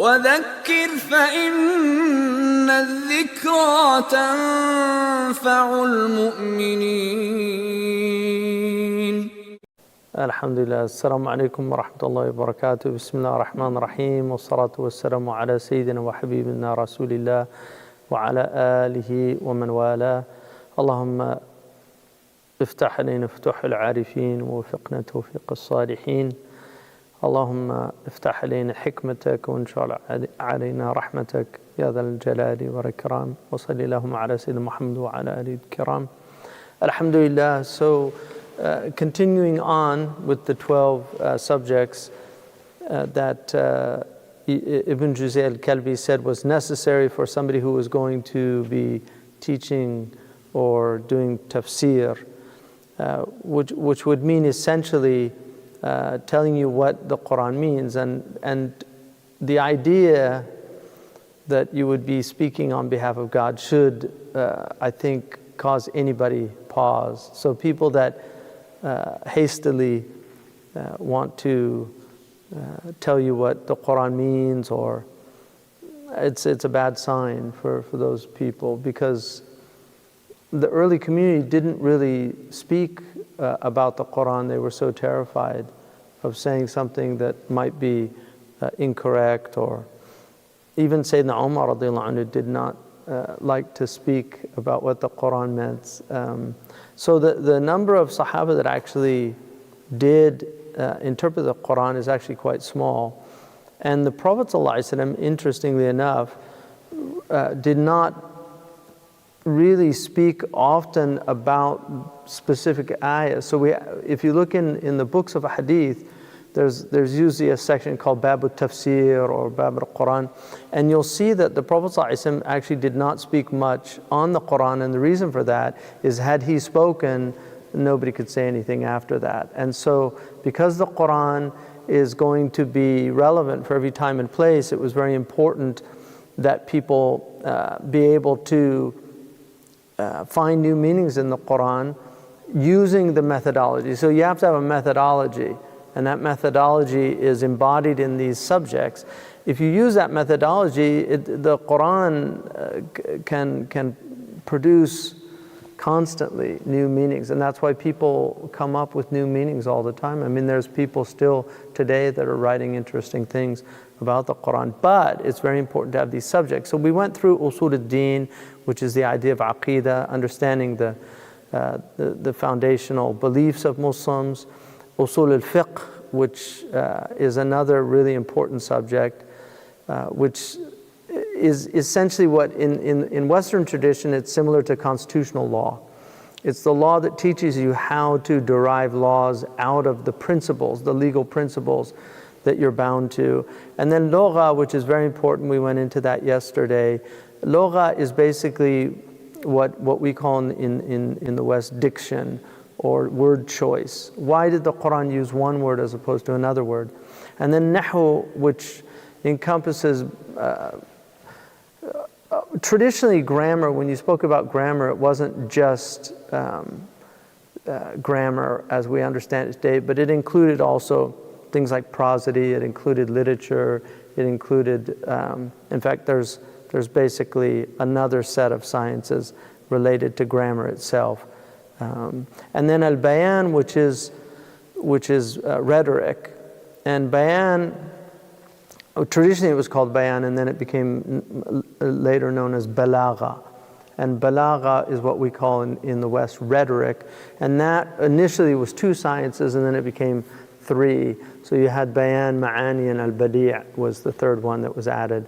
وذكر فإن الذكرى تنفع المؤمنين. الحمد لله. السلام عليكم ورحمة الله وبركاته. بسم الله الرحمن الرحيم، والصلاة والسلام على سيدنا وحبيبنا رسول الله وعلى آله ومن والاه. اللهم افتح علينا فتوح العارفين ووفقنا توفيق الصالحين. اللهم افتح علينا حكمتك وانشر علينا رحمتك يا ذا الجلال والإكرام. وصلي اللهم على سيدنا محمد وعلى آله الكرام. Alhamdulillah. So continuing on with the 12 subjects that Ibn Juzay al-Kalbi said was necessary for somebody who was going to be teaching or doing tafsir, which would mean essentially telling you what the Qur'an means, and the idea that you would be speaking on behalf of God should, I think, cause anybody pause. So people that hastily want to tell you what the Qur'an means, or it's a bad sign for those people, because the early community didn't really speak about the Qur'an. They were so terrified of saying something that might be incorrect, or even Sayyidina Umar radiallahu anhu did not like to speak about what the Qur'an meant. So the number of Sahaba that actually did interpret the Qur'an is actually quite small. And the Prophet ﷺ, interestingly enough, did not really speak often about specific ayahs. So if you look in the books of hadith, there's usually a section called Bab al-Tafsir or Bab al-Quran, and you'll see that the Prophet ﷺ actually did not speak much on the Quran, and the reason for that is, had he spoken, nobody could say anything after that. And so because the Quran is going to be relevant for every time and place, it was very important that people be able to find new meanings in the Qur'an using the methodology. So you have to have a methodology, and that methodology is embodied in these subjects. If you use that methodology, the Qur'an can produce constantly new meanings, and that's why people come up with new meanings all the time. I mean, there's people still today that are writing interesting things about the Qur'an, but it's very important to have these subjects. So we went through Usul al-Din, which is the idea of Aqeedah, understanding the foundational beliefs of Muslims. Usul al-Fiqh, which is another really important subject, which is essentially what in Western tradition, it's similar to constitutional law. It's the law that teaches you how to derive laws out of the principles, the legal principles that you're bound to. And then Lugha, which is very important, we went into that yesterday. Lugha is basically what we call in the West diction, or word choice. Why did the Qur'an use one word as opposed to another word? And then Nahu, which encompasses traditionally grammar. When you spoke about grammar, it wasn't just grammar as we understand it today, but it included also things like prosody, it included literature, it included, in fact, there's basically another set of sciences related to grammar itself. And then al-bayan, which is rhetoric. And bayan, traditionally it was called bayan, and then it became later known as balagha. And balagha is what we call in the West rhetoric. And that initially was two sciences, and then it became three. So you had bayan, ma'ani, and al-badi' was the third one that was added.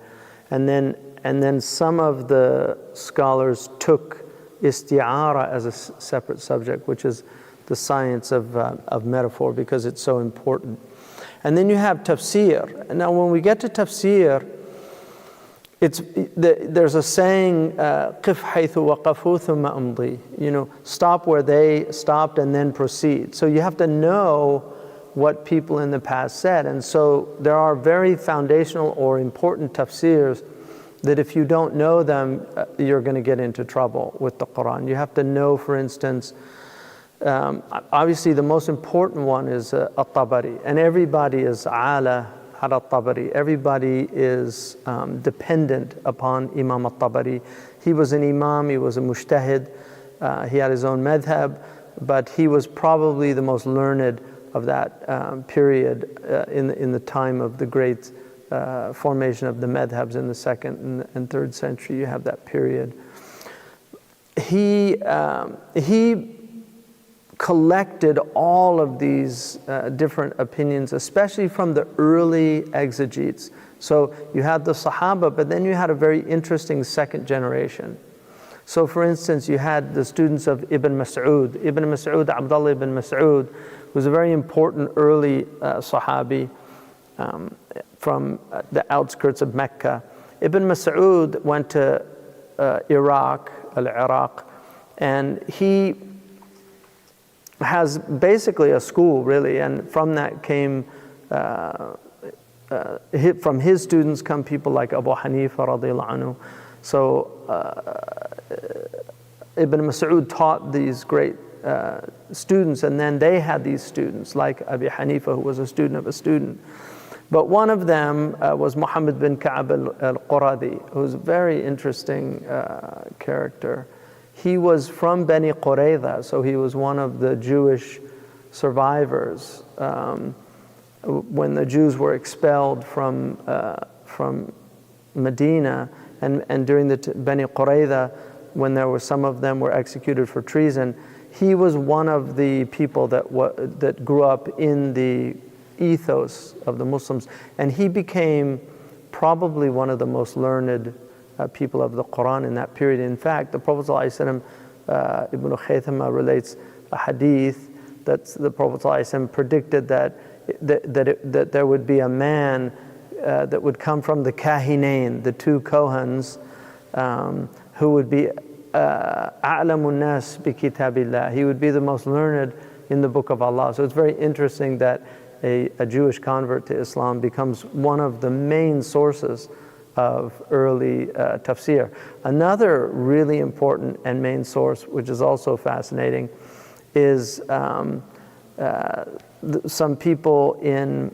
And then some of the scholars took isti'ara as a separate subject, which is the science of metaphor, because it's so important. And then you have tafsir. And now when we get to tafsir, there's a saying, قِفْ حَيْثُ وَقَفُوا ثُمَّ أَمْضِي. Stop where they stopped and then proceed. So you have to know what people in the past said. And so there are very foundational or important tafsirs that if you don't know them, you're going to get into trouble with the Qur'an. You have to know, for instance, obviously the most important one is At-Tabari, and everybody is ala على الطبري. Everybody is dependent upon Imam al-Tabari. He was an imam, he was a mujtahid, he had his own madhab, but he was probably the most learned of that period in the time of the great formation of the madhabs in the 2nd and 3rd century. You have that period. He collected all of these different opinions, especially from the early exegetes. So you had the Sahaba, but then you had a very interesting second generation. So for instance, you had the students of Ibn Mas'ud. Ibn Mas'ud, Abdullah ibn Mas'ud, was a very important early Sahabi from the outskirts of Mecca. Ibn Mas'ud went to Iraq, and he has basically a school, really, and from that came, from his students come people like Abu Hanifa radiallahu anhu. So Ibn Mas'ud taught these great students, and then they had these students like Abi Hanifa, who was a student of a student. But one of them was Muhammad bin Ka'ab al-Quradi, who was a very interesting character. He was from Bani Qurayza, so he was one of the Jewish survivors when the Jews were expelled from Medina, and during the Bani Qurayza, when there were some of them were executed for treason. He was one of the people that grew up in the ethos of the Muslims, and he became probably one of the most learned people of the Qur'an in that period. In fact, the Prophet ﷺ, Ibn Khaythama relates a hadith that the Prophet ﷺ predicted that there would be a man that would come from the Kahinain, the 2 Kohans, who would be a'lamun nas bi kitabillah. He would be the most learned in the book of Allah. So it's very interesting that a Jewish convert to Islam becomes one of the main sources of early tafsir. Another really important and main source, which is also fascinating, is some people in,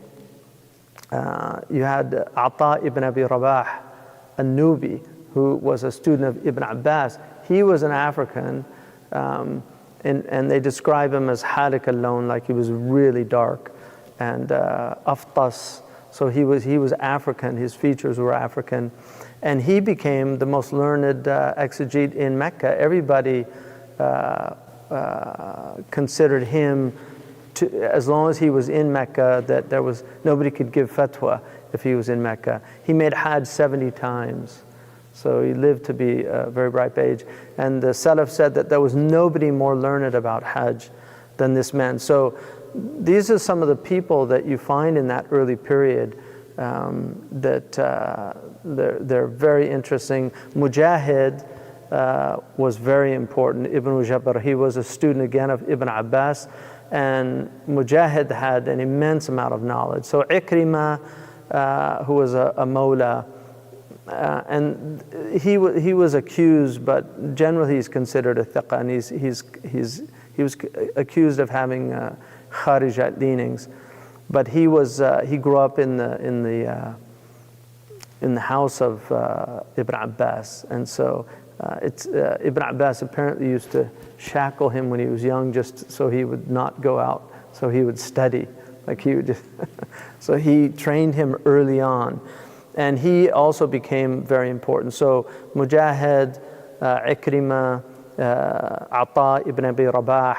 you had Ata ibn Abi Rabah, al-Nubi, who was a student of Ibn Abbas. He was an African, and they describe him as halik al-lawn, like he was really dark, and aftas. So he was African, his features were African, and he became the most learned exegete in Mecca. Everybody considered him, as long as he was in Mecca, that there was nobody could give fatwa if he was in Mecca. He made Hajj 70 times, so he lived to be a very ripe age. And the Salaf said that there was nobody more learned about Hajj than this man. So these are some of the people that you find in that early period that they're very interesting. Mujahid was very important. Ibn Jabr, he was a student again of Ibn Abbas, and Mujahid had an immense amount of knowledge. So Ikrimah, who was a Mawla, and he was accused, but generally he's considered a thiqa, and he was accused of having Kharijite leanings, but he grew up in the house of Ibn Abbas, and so Ibn Abbas apparently used to shackle him when he was young, just so he would not go out, so he would study, like he would just so he trained him early on, and he also became very important. So Mujahid, Ikrimah, Ata ibn Abi Rabah,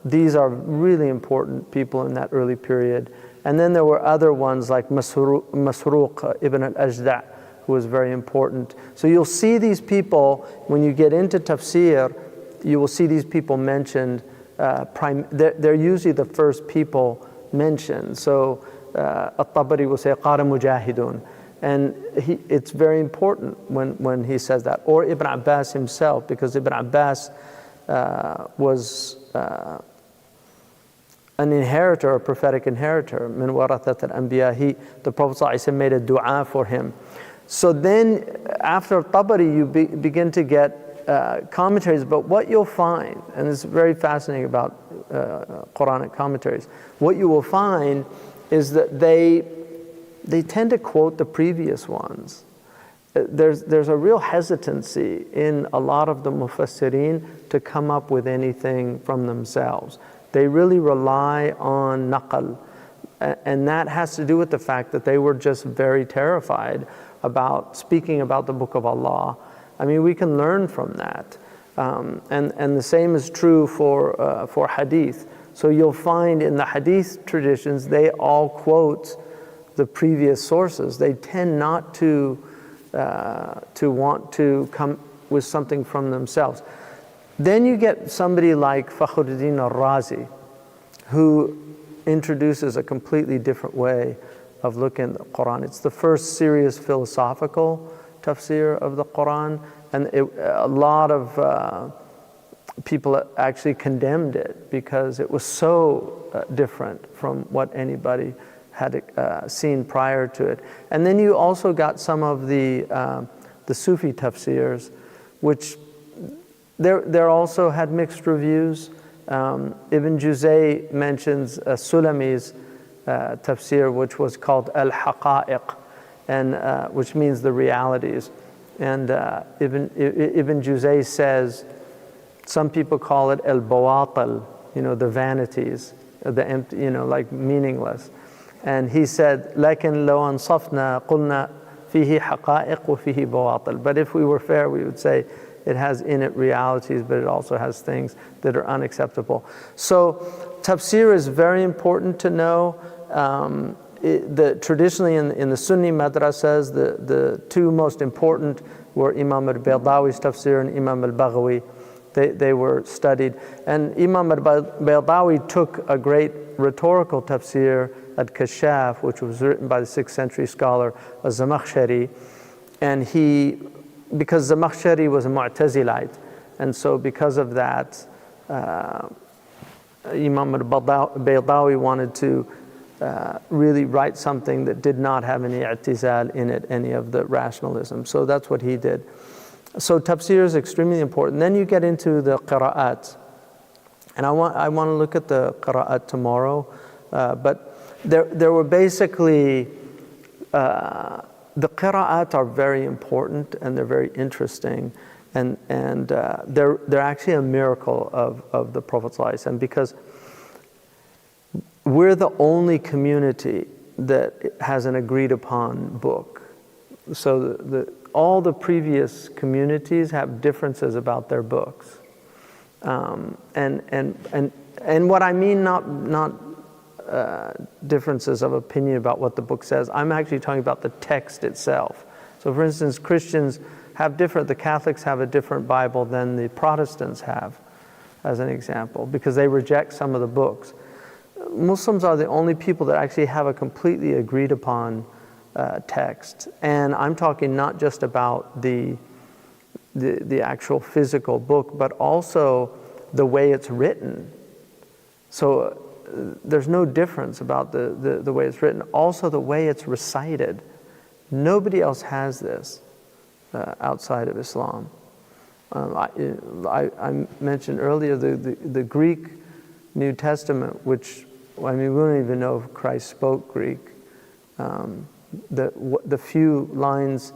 these are really important people in that early period. And then there were other ones like Masruq ibn al-Ajda', who was very important. So you'll see these people, when you get into tafsir, you will see these people mentioned, they're usually the first people mentioned. So At-Tabari will say, Qara Mujahidun. And it's very important when he says that. Or Ibn Abbas himself, because Ibn Abbas was an inheritor, a prophetic inheritor. Min warathat al-anbiya. The Prophet ﷺ made a dua for him. So then, after Tabari, you begin to get commentaries. But what you'll find, and it's very fascinating about Quranic commentaries, what you will find is that they they tend to quote the previous ones. There's a real hesitancy in a lot of the mufassirin to come up with anything from themselves. They really rely on naqal, and that has to do with the fact that they were just very terrified about speaking about the Book of Allah. I mean, we can learn from that, and the same is true for hadith. So you'll find in the hadith traditions they all quote the previous sources. They tend not to want to come with something from themselves. Then you get somebody like Fakhruddin al-Razi, who introduces a completely different way of looking at the Qur'an. It's the first serious philosophical tafsir of the Qur'an, and a lot of people actually condemned it because it was so different from what anybody had seen prior to it. And then you also got some of the Sufi tafsirs, which there also had mixed reviews. Ibn Juzay mentions Sulami's tafsir, which was called Al-Haqa'iq, and which means the realities. And Ibn Juzay says, some people call it Al-Bawatal, the vanities, the empty, like meaningless. And he said, لكن لو أنصفنا قلنا فيه حقائق وفيه بواطل. But if we were fair, we would say it has in it realities, but it also has things that are unacceptable. So tafsir is very important to know. Traditionally in the Sunni madrasas, the two most important were Imam al-Baydawi's tafsir and Imam al-Baghawi. They were studied. And Imam al-Baydawi took a great rhetorical tafsir at Kashaf, which was written by the 6th century scholar Az-Zamakhshari, and because Zamakhshari was a Mu'tazilite, and so because of that, Imam al-Baydawi wanted to really write something that did not have any i'tizal in it, any of the rationalism. So that's what he did. So tafsir is extremely important. Then you get into the qira'at, and I want to look at the qira'at tomorrow, but there were basically, the qira'at are very important and they're very interesting, and they're actually a miracle of the Prophet ﷺ, because we're the only community that has an agreed upon book. So all the previous communities have differences about their books, and what I mean not differences of opinion about what the book says. I'm actually talking about the text itself. So for instance, Christians have the Catholics have a different Bible than the Protestants have, as an example, because they reject some of the books. Muslims are the only people that actually have a completely agreed upon text. And I'm talking not just about the actual physical book, but also the way it's written. So there's no difference about the way it's written. Also the way it's recited. Nobody else has this outside of Islam. I mentioned earlier the Greek New Testament, which, I mean, we don't even know if Christ spoke Greek. The few lines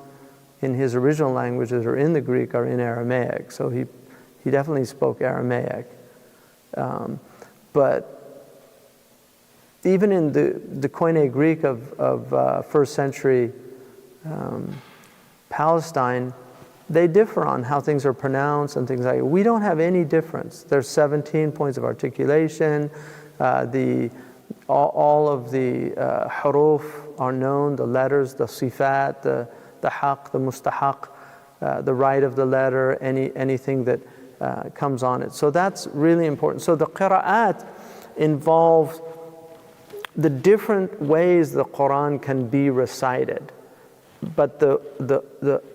in his original language that are in the Greek are in Aramaic, so he definitely spoke Aramaic. But even in the Koine Greek of first century Palestine, they differ on how things are pronounced and things like that. We don't have any difference. There's 17 points of articulation. All of the huruf are known, the letters, the sifat, the haq, the mustahaq, the right of the letter, anything that comes on it. So that's really important. So the qira'at involve the different ways the Qur'an can be recited. But the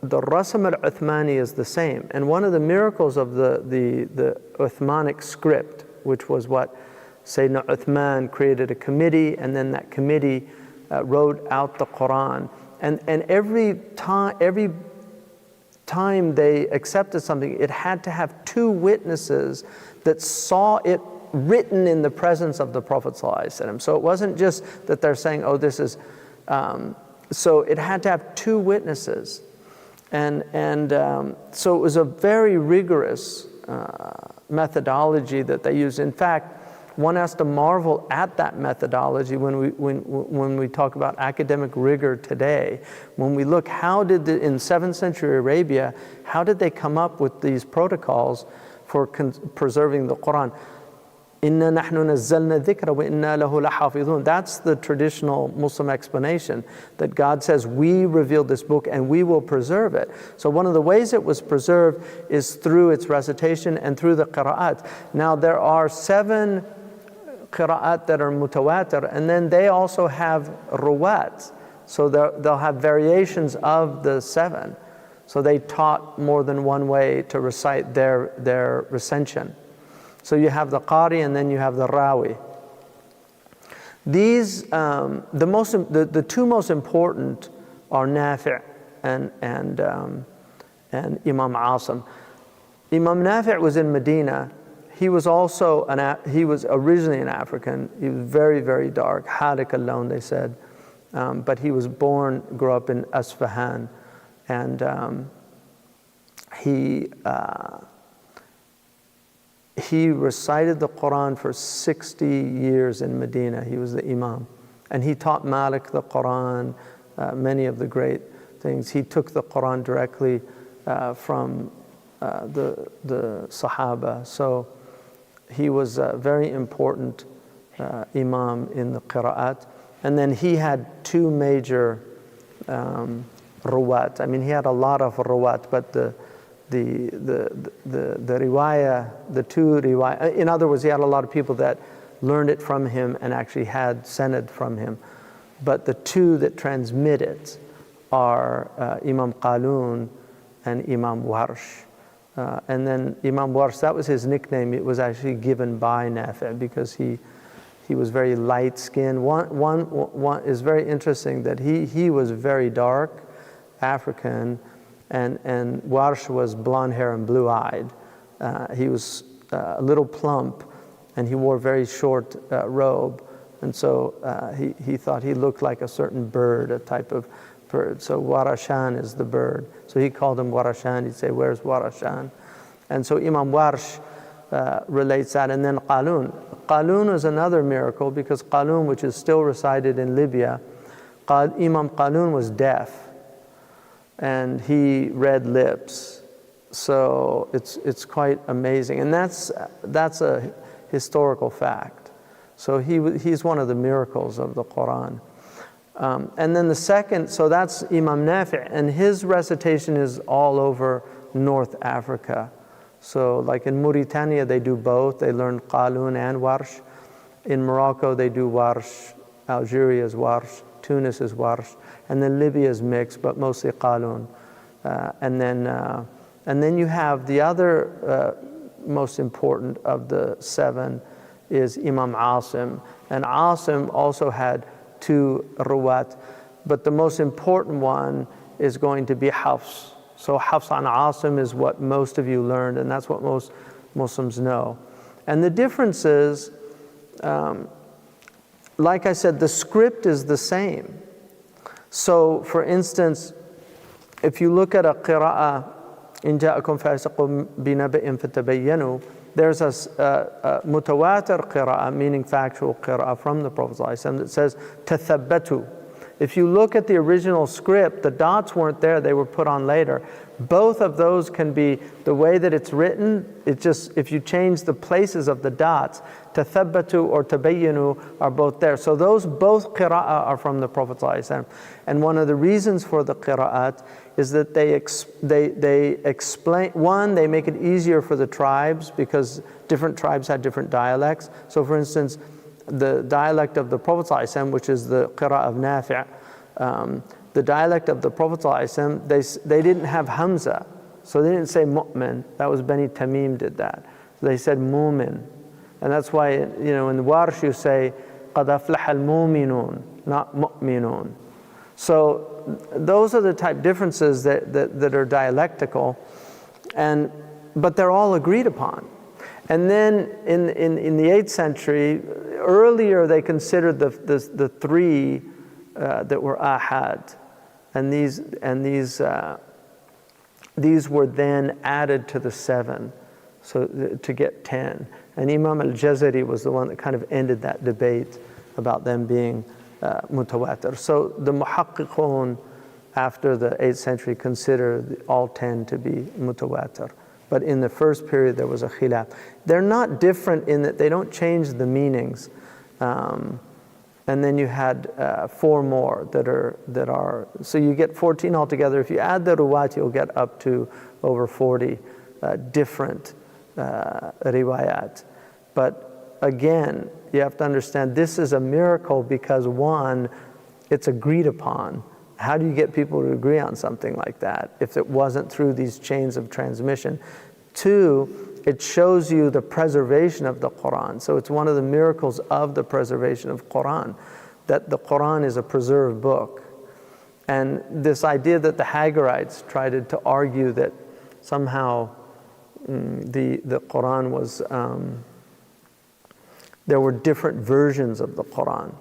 Rasm al-Uthmani is the same. And one of the miracles of the Uthmanic script, which was what Sayyidina Uthman created a committee, and then that committee wrote out the Qur'an. And every time they accepted something, it had to have two witnesses that saw it written in the presence of the Prophet ﷺ. So it wasn't just that they're saying, oh, this is so it had to have two witnesses. So it was a very rigorous methodology that they used. In fact, one has to marvel at that methodology when we talk about academic rigor today. When we look, in 7th century Arabia, how did they come up with these protocols for preserving the Qur'an? Inna nahnu nazzalna dhikra wa inna lahu lahafidhun. That's the traditional Muslim explanation, that God says, we revealed this book and we will preserve it. So one of the ways it was preserved is through its recitation and through the qira'at. Now there are 7 qira'at that are mutawatir, and then they also have ruwat. So they'll have variations of the 7. So they taught more than one way to recite their recension. So you have the qari and then you have the rawi. These, the two most important are Nafi' and Imam Asim. Imam Nafi' was in Medina. He was also he was originally an African. He was very, very dark, Hadik alone, they said. But he was grew up in Asfahan, and he recited the Qur'an for 60 years in Medina. He was the Imam. And he taught Malik the Qur'an, many of the great things. He took the Qur'an directly from the Sahaba. So he was a very important Imam in the Qira'at. And then he had 2 major ruwat. I mean, he had a lot of ruwat, but the riwayah, the 2 riwayah, in other words, he had a lot of people that learned it from him and actually had sanad from him. But the 2 that transmit it are Imam Qalun and Imam Warsh. And then Imam Warsh, that was his nickname. It was actually given by Nafi' because he was very light-skinned. One is very interesting that he was very dark, African, and Warsh was blonde hair and blue-eyed. He was a little plump, and he wore a very short robe. And so he thought he looked like a certain bird, a type of bird. So Warashan is the bird. So he called him Warashan. He'd say, where's Warashan? And so Imam Warsh relates that. And then Qalun. Qalun is another miracle because Qalun, which is still recited in Libya, Imam Qalun was deaf. And he read lips, so it's quite amazing, and that's a historical fact. So he's one of the miracles of the Quran. And then the second, so that's Imam Nafi', and his recitation is all over North Africa. So like in Mauritania they do both. They learn Qalun and Warsh. In Morocco they do Warsh. Algeria is Warsh. Tunis is Warsh. And then Libya is mixed, but mostly Qalun. And then you have the other most important of the 7 is Imam Asim. And Asim also had 2 ruwat, but the most important one is going to be Hafs. So Hafs an Asim is what most of you learned, and that's what most Muslims know. And the difference is, like I said, the script is the same. So, for instance, if you look at a qira'ah, إِن جَاءَكُمْ فَاسِقٌ بِنَبَإٍ فَتَبَيَّنُوا, there's a mutawatir qira'ah, meaning factual qira'ah from the Prophet ﷺ that says, تَثَبَّتُوا. If you look at the original script, the dots weren't there, they were put on later. Both of those can be, the way that it's written, it's just, if you change the places of the dots, tathabbatu or tabayyanu are both there. So those both qira'ah are from the Prophet ﷺ. And one of the reasons for the qira'at is that they explain, one, they make it easier for the tribes because different tribes had different dialects. So for instance, the dialect of the Prophet ﷺ, which is the qira'ah of Nafi', the dialect of the Prophet ﷺ, they didn't have Hamza, so they didn't say mu'min. That was Bani Tamim did that. So they said mu'min. And that's why, in the Warsh you say, قَدْ أَفْلَحَ الْمُؤْمِنُونَ, not mu'minun. So those are the type differences that are dialectical, but they're all agreed upon. And then in the 8th century, earlier they considered the 3 that were ahad. and these were then added to the 7, so to get 10. And Imam al-Jazari was the one that kind of ended that debate about them being mutawatir. So the muhaqqiqun after the 8th century consider all 10 to be mutawatir. But in the first period there was a khilaf. They're not different in that they don't change the meanings. And then you had 4 more that are, so you get 14 altogether. If you add the ruwat, you'll get up to over 40 different riwayat. But again, you have to understand this is a miracle because 1, it's agreed upon. How do you get people to agree on something like that if it wasn't through these chains of transmission? 2, it shows you the preservation of the Qur'an. So it's one of the miracles of the preservation of Qur'an, that the Qur'an is a preserved book. And this idea that the Hagarites tried to argue that somehow the Qur'an was, there were different versions of the Qur'an.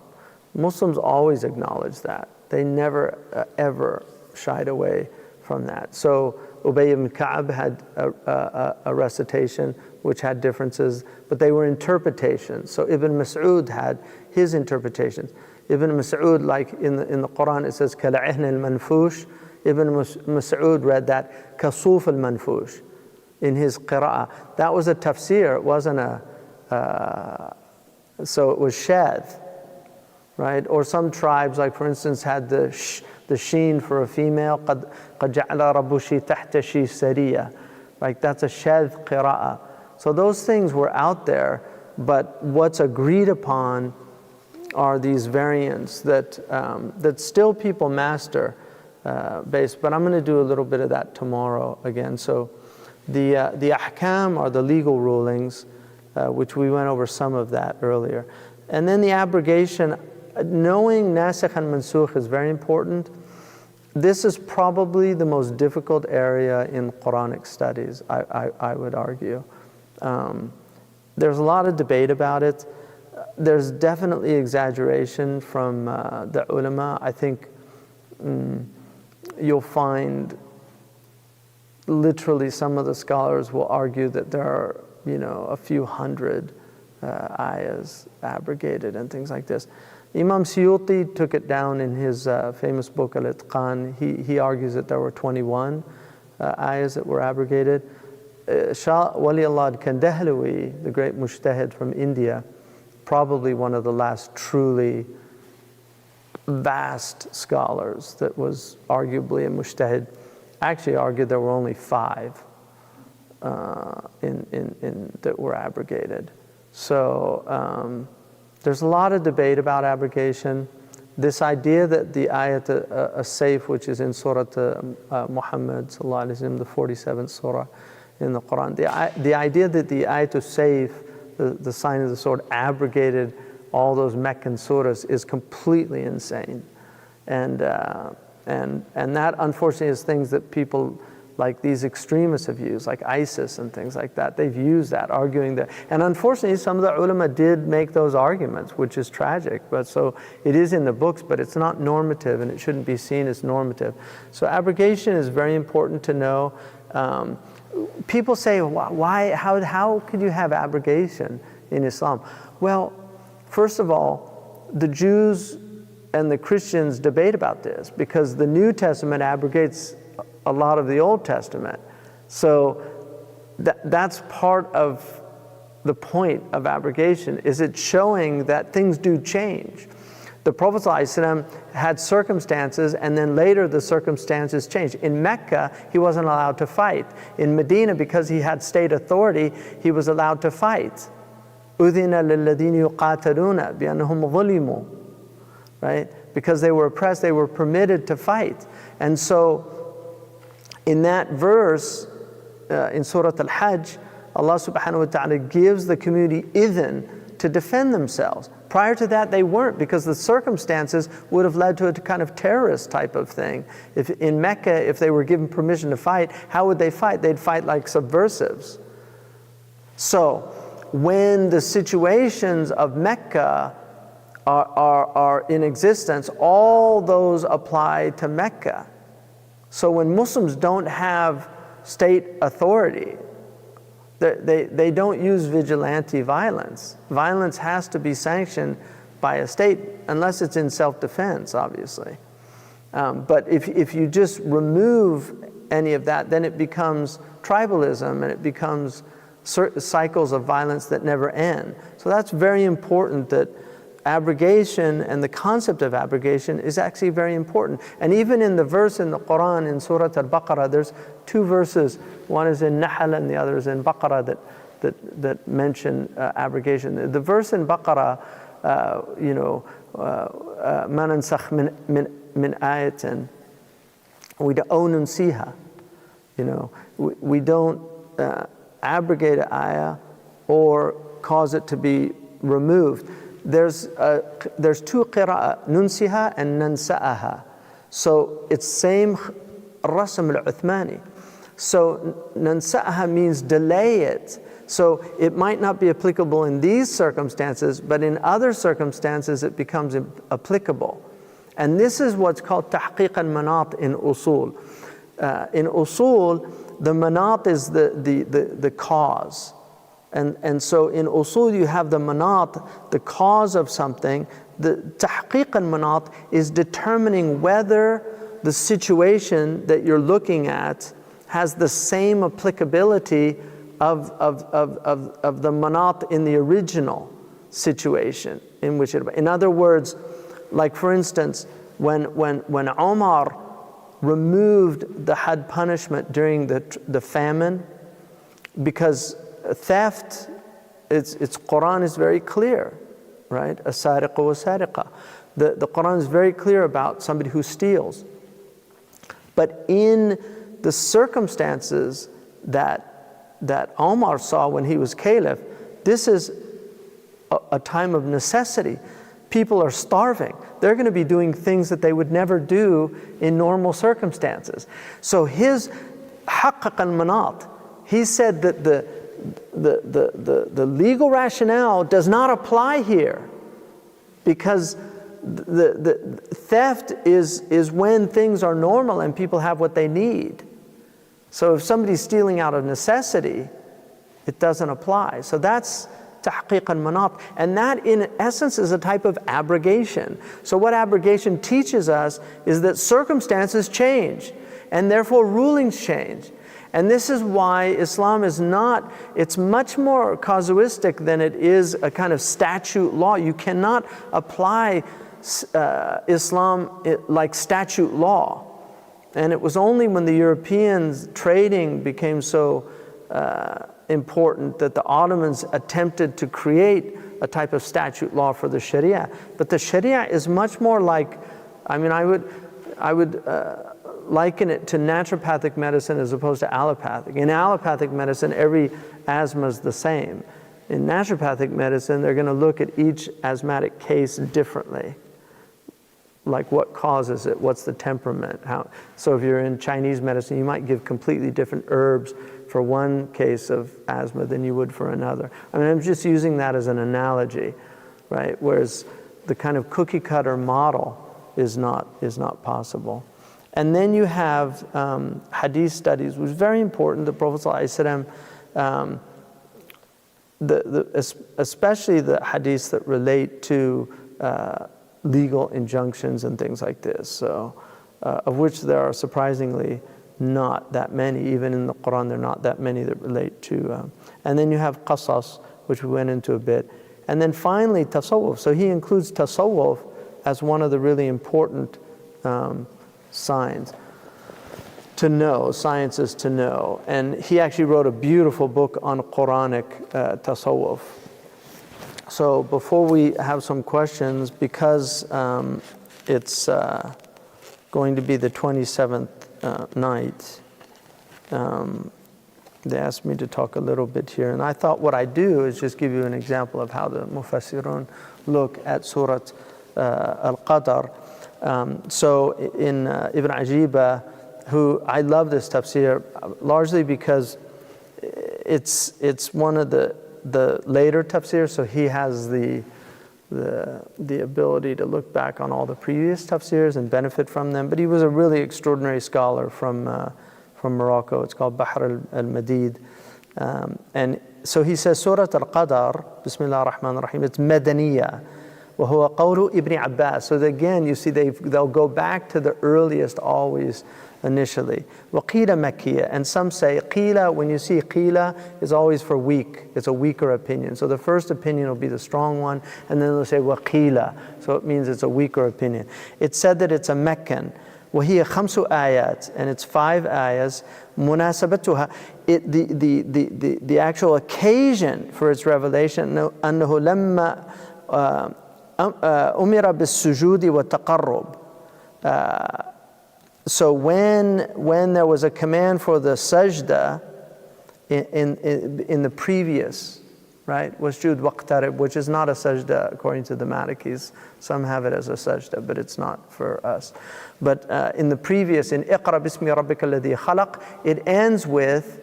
Muslims always acknowledge that. They never ever shied away from that. So Ubay ibn Ka'b had a recitation which had differences, but they were interpretations. So Ibn Mas'ud had his interpretations. Ibn Mas'ud, like in the Quran, it says Kala'ihn al-manfush. Ibn Mas'ud read that Kasuf al-manfush in his qira'ah. That was a tafsir. It wasn't so it was shadh, right? Or some tribes, like for instance, had the sheen for a female, قَدْ جَعْلَ رَبُّشِي تَحْتَ شِي سَرِيَّةً. Like that's a shadh qira'ah. So those things were out there, but what's agreed upon are these variants that still people master based. But I'm going to do a little bit of that tomorrow again. So the ahkam are the legal rulings, which we went over some of that earlier. And then the abrogation, knowing nasikh and mansukh is very important. This is probably the most difficult area in Quranic studies, I would argue. There's a lot of debate about it. There's definitely exaggeration from the ulama. I think you'll find literally some of the scholars will argue that there are, a few hundred ayahs abrogated and things like this. Imam Suyuti took it down in his famous book Al-Itqan. He argues that there were 21 ayahs that were abrogated. Shah Wali Allah Kandahlawi, the great mujtahid from India, probably one of the last truly vast scholars that was arguably a mujtahid, actually argued there were only 5 that were abrogated. So there's a lot of debate about abrogation. This idea that the ayat as-sayf, which is in Surah Muhammad sallallahu alaihi wasallam, the 47th surah in the Quran, the idea that the ayat as-sayf, the sign of the sword, abrogated all those Meccan surahs is completely insane, and that unfortunately is things that people like these extremists have used, like ISIS and things like that. They've used that, arguing that. And unfortunately, some of the ulama did make those arguments, which is tragic. But so it is in the books, but it's not normative, and it shouldn't be seen as normative. So abrogation is very important to know. People say, why, how could you have abrogation in Islam? Well, first of all, the Jews and the Christians debate about this, because the New Testament abrogates a lot of the Old Testament. So that's part of the point of abrogation, is it showing that things do change. The Prophet ﷺ had circumstances, and then later the circumstances changed. In Mecca, he wasn't allowed to fight. In Medina, because he had state authority, he was allowed to fight. أُذِنَ لِلَّذِينَ يُقَاتَلُونَ بِأَنَّهُمْ ظُلِمُوا. Right? Because they were oppressed, they were permitted to fight. And so in that verse, in Surah Al-Hajj, Allah subhanahu wa ta'ala gives the community idhn to defend themselves. Prior to that, they weren't, because the circumstances would have led to a kind of terrorist type of thing. If in Mecca, if they were given permission to fight, how would they fight? They'd fight like subversives. So when the situations of Mecca are in existence, all those apply to Mecca. So when Muslims don't have state authority, they don't use vigilante violence. Violence has to be sanctioned by a state, unless it's in self-defense, obviously. But if you just remove any of that, then it becomes tribalism, and it becomes cycles of violence that never end. So that's very important, that abrogation and the concept of abrogation is actually very important. And even in the verse in the Qur'an, in Surah Al-Baqarah, there's two verses. One is in Nahl and the other is in Baqarah that mention abrogation. The verse in Baqarah, مَا نَنْسَخْ مِنْ آيَةٍ أَوْ نُنْسِيهَا. We don't abrogate an ayah or cause it to be removed. There's two qira'ah, nunsiha and nansa'aha. So it's same rasm al-Uthmani. So nansa'aha means delay it. So it might not be applicable in these circumstances, but in other circumstances it becomes applicable. And this is what's called tahqiq al-manat in usul. In usul, the manat is the cause. And so in usul you have the manat, the cause of something. The tahqiq al-manat is determining whether the situation that you're looking at has the same applicability of the manat in the original situation in which it. In other words, like for instance, when Omar removed the had punishment during the famine, because theft, its Qur'an is very clear, right? As-sariqu was-sariqa. The Qur'an is very clear about somebody who steals. But in the circumstances that Omar saw when he was caliph, this is a time of necessity. People are starving. They're going to be doing things that they would never do in normal circumstances. So his haqqaq al-manat, he said that the legal rationale does not apply here, because the theft is when things are normal and people have what they need. So if somebody's stealing out of necessity, it doesn't apply. So that's tahqiq al-manat, and that in essence is a type of abrogation. So what abrogation teaches us is that circumstances change, and therefore rulings change. And this is why Islam is not, it's much more casuistic than it is a kind of statute law. You cannot apply Islam like statute law. And it was only when the Europeans trading became so important that the Ottomans attempted to create a type of statute law for the Sharia. But the Sharia is much more like, I would liken it to naturopathic medicine as opposed to allopathic. In allopathic medicine, every asthma is the same. In naturopathic medicine, they're going to look at each asthmatic case differently. Like what causes it, what's the temperament. So if you're in Chinese medicine, you might give completely different herbs for one case of asthma than you would for another. I mean, I'm just using that as an analogy, right? Whereas the kind of cookie cutter model is not possible. And then you have hadith studies, which is very important. The Prophet ﷺ, especially the hadiths that relate to legal injunctions and things like this, so of which there are surprisingly not that many. Even in the Qur'an, there are not that many that relate to. And then you have qasas, which we went into a bit. And then finally, tasawwuf. So he includes tasawwuf as one of the really important signs to know, sciences to know. And he actually wrote a beautiful book on Quranic tasawwuf. So before we have some questions, because it's going to be the 27th night, they asked me to talk a little bit here. And I thought what I'd do is just give you an example of how the Mufassirun look at Surah Al-Qadr. So in Ibn Ajiba, who I love this tafsir, largely because it's one of the later tafsir, so he has the the ability to look back on all the previous tafsirs and benefit from them. But he was a really extraordinary scholar from Morocco. It's called Bahr al-Madid. And so he says, Surah Al-Qadr, Bismillah ar-Rahman ar-Rahim, it's Madaniyah. وَهُوَ قَوْلُ Ibn Abbas. So again, you see, they'll go back to the earliest always initially. وَقِيلَ مَكِّيَّةً. And some say, qila, when you see qila, is always for weak. It's a weaker opinion. So the first opinion will be the strong one, and then they'll say, وَقِيلَ. So it means it's a weaker opinion. It's said that it's a Meccan. وَهِيَ خَمْسُ آيَاتٍ. And it's 5 ayahs. مناسبتها. The actual occasion for its revelation, أنه لما أمر بالسجود والتقرب. So when there was a command for the sajda in the previous, right, wasjud waqtarib, which is not a sajda according to the Malikis. Some have it as a sajda, but it's not for us. But in the previous, in Iqra bismi rabbika alladhi khalaq, it ends with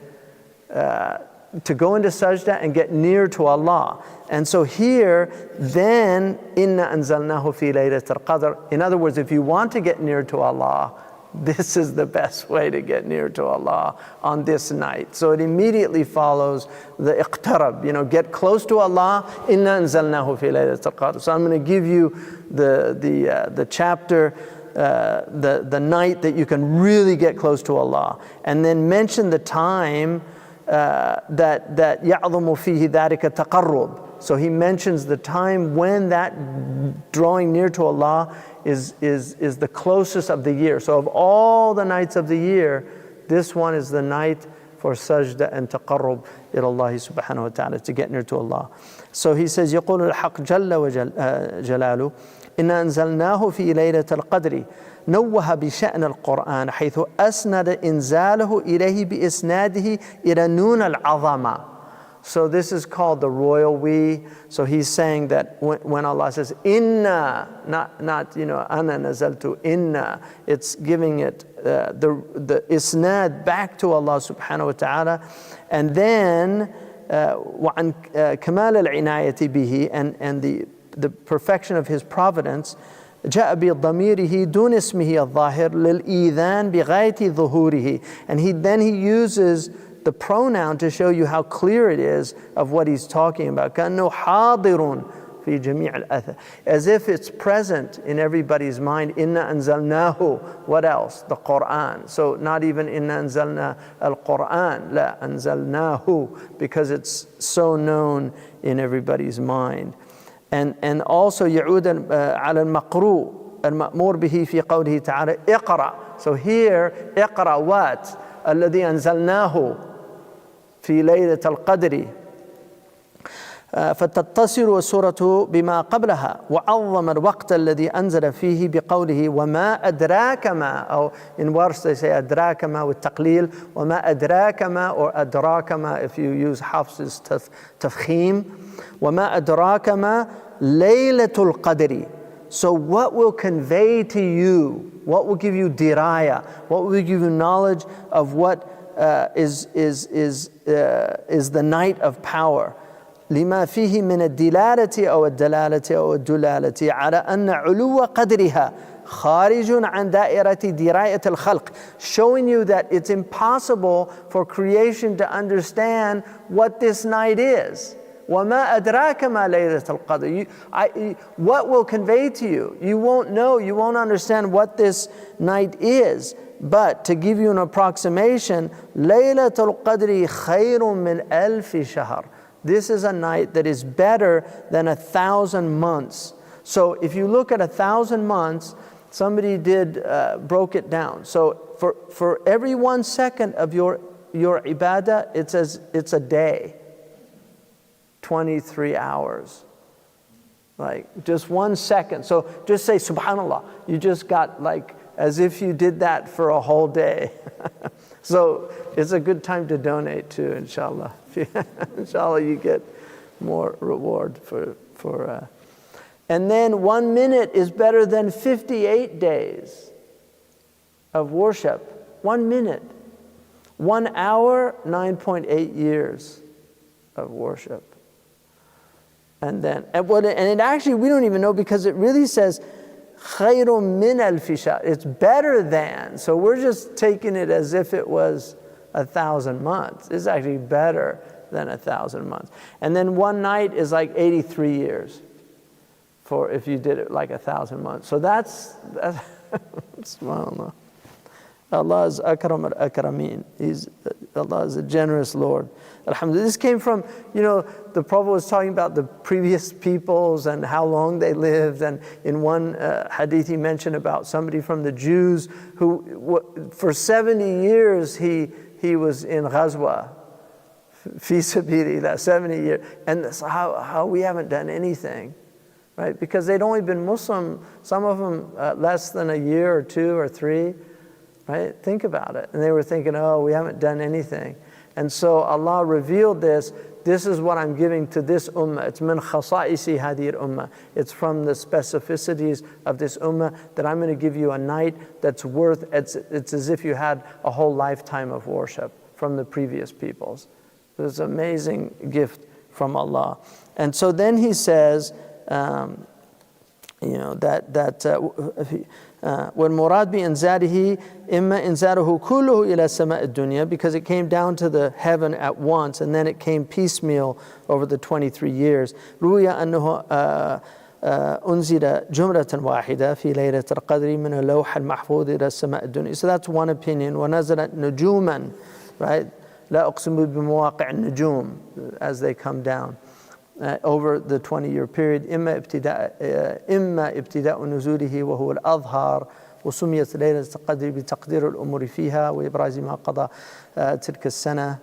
to go into sajda and get near to Allah. And so here, then, inna anzalnahu fi laylatil qadr. In other words, if you want to get near to Allah, this is the best way to get near to Allah on this night. So it immediately follows the iqtarab, get close to Allah, inna anzalnahu fi laylatil qadr. So I'm going to give you the chapter, the night that you can really get close to Allah, and then mention the time that يَعْظُمُ فِيهِ ذَلِكَ تَقَرُّبْ. So he mentions the time when that drawing near to Allah is the closest of the year. So of all the nights of the year, this one is the night for sajda and taqarrub ila Allah subhanahu wa ta'ala, to get near to Allah. So he says, يقول الحق جل وجلاله إن أنزلناه في ليلة القدر نوه بشأن القرآن حيث أسند إنزاله إليه بإسناده إلى نون العظمة. So this is called the royal we. So he's saying that when Allah says inna, not ana nazaltu inna, it's giving it the isnad back to Allah subhanahu wa ta'ala. And then وعن كمال العناية به, and the perfection of his providence, جاء بضميره دون اسمه الظاهر للإيذان بغاية ظهوره. And then he uses the pronoun to show you how clear it is of what he's talking about. كأنه حاضر في جميع الأثر. As if it's present in everybody's mind. إِنَّا أَنزَلْنَاهُ. What else? The Qur'an. So not even إِنَّا أَنزَلْنَا الْقُرْآن. لا أَنزَلْنَاهُ. Because it's so known in everybody's mind. And also يعود على المقروء المأمور به في قوله تعالى اقرأ. So here اقرأ what? الذي أنزلناه في ليلة القدر. فتتصل السورة بما قبلها وعظم الوقت الذي أنزل فيه بقوله وما أدراك ما, أو in worse they say أدراك ما والتقليل, وما أدراك ما or أدراك ما if you use Hafs's تفخيم, وما أدراك ما ليلة القدر. So what will convey to you, what will give you diraya, what will give you knowledge of what is the night of power. لما فيه من الدلالة أو الدلالة أو الدلالة على أن علو قدرها خارج عن دائرة دراية الخلق, showing you that it's impossible for creation to understand what this night is. وَمَا أَدْرَاكَ مَا لَيْلَةَ الْقَدْرِ. What will convey to you? You won't know, you won't understand what this night is. But to give you an approximation, لَيْلَةَ الْقَدْرِ خَيْرٌ مِّنْ أَلْفِ شَهْرٍ. This is a night that is better than 1,000 months. So if you look at 1,000 months, somebody broke it down. So for every 1 second of your ibadah, it's a day. 23 hours. Like just 1 second. So just say subhanallah. You just got like as if you did that for a whole day. So it's a good time to donate too, inshallah. Inshallah you get more reward for and then 1 minute is better than 58 days of worship. 1 minute. 1 hour, 9.8 years of worship. And it actually, we don't even know, because it really says خَيْرٌ مِّنَ الْفِشَاءِ. It's better than. So we're just taking it as if it was 1,000 months. It's actually better than 1,000 months. And then one night is like 83 years for if you did it like 1,000 months. So that's subhanAllah. Allah is Akram al-Akrameen. Allah is a generous Lord. Alhamdulillah. This came from, the Prophet was talking about the previous peoples and how long they lived. And in one hadith he mentioned about somebody from the Jews who, for 70 years, he was in Ghazwa. Fi sabilillah, 70 years. And that's how we haven't done anything. Right? Because they'd only been Muslim, some of them less than a year or 2 or 3. Right? Think about it. And they were thinking, oh, we haven't done anything. And so Allah revealed this. This is what I'm giving to this ummah. It's min khasa'isi hadir ummah. It's from the specificities of this ummah that I'm going to give you a night that's worth, it's as if you had a whole lifetime of worship from the previous peoples. It's an amazing gift from Allah. And so then he says, والمراد بإنزاله إما إنزاله كله إلى سماء الدنيا, because it came down to the heaven at once and then it came piecemeal over the 23 years. روي أنه أنزل جمرة واحدة في ليلة القدر من اللوح المحفوظ إلى السماء الدنيا. So that's one opinion. ونزلت نجوما, right? لا أقسم بمواقع النجوم, as they come down. Over the 20-year period. إما ابتداء نزوله وهو الأظهر, وسميت ليلة القدر بتقدير الأمور فيها وإبراز ما قضى تلك السنة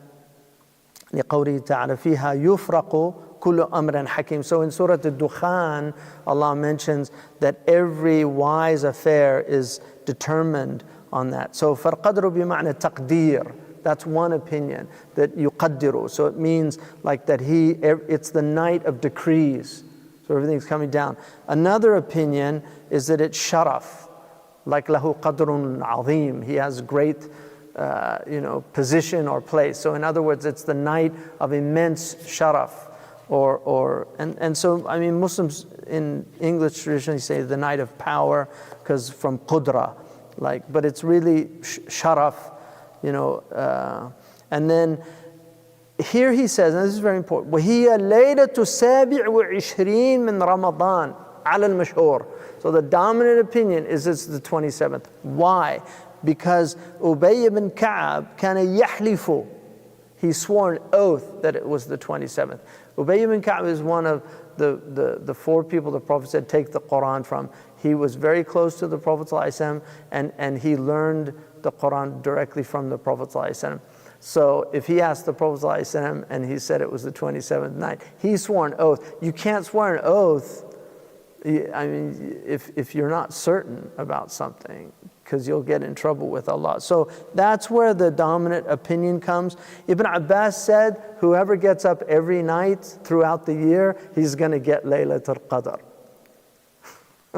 لقوله تعالى فيها يفرق كل أمر حكيم. So in Surah Al-Dukhan, Allah mentions that every wise affair is determined on that. So فالقدر بمعنى تقدير. That's one opinion, that yuqaddiru. So it means like that it's the night of decrees. So everything's coming down. Another opinion is that it's sharaf, like lahu qadrun azim. He has great, position or place. So in other words, it's the night of immense sharaf. And so, I mean, Muslims in English traditionally say the night of power, because from qudra, but it's really sharaf. And then here he says, and this is very important, وَهِيَ لَيْلَةُ السَّابِعِ وَعِشْرِينَ مِنْ رَمَضَانَ عَلَى الْمَشْهُورِ. So the dominant opinion is it's the 27th. Why? Because Ubay ibn Ka'ab كان يحلف. He swore an oath that it was the 27th. Ubay ibn Ka'ab is one of the 4 people the Prophet said, take the Qur'an from. He was very close to the Prophet ﷺ, and he learned the Qur'an directly from the Prophet ﷺ. So if he asked the Prophet ﷺ and he said it was the 27th night, he swore an oath. You can't swear an oath, I mean, if you're not certain about something, because you'll get in trouble with Allah. So that's where the dominant opinion comes. Ibn Abbas said, whoever gets up every night throughout the year, he's going to get Laylatul Qadr.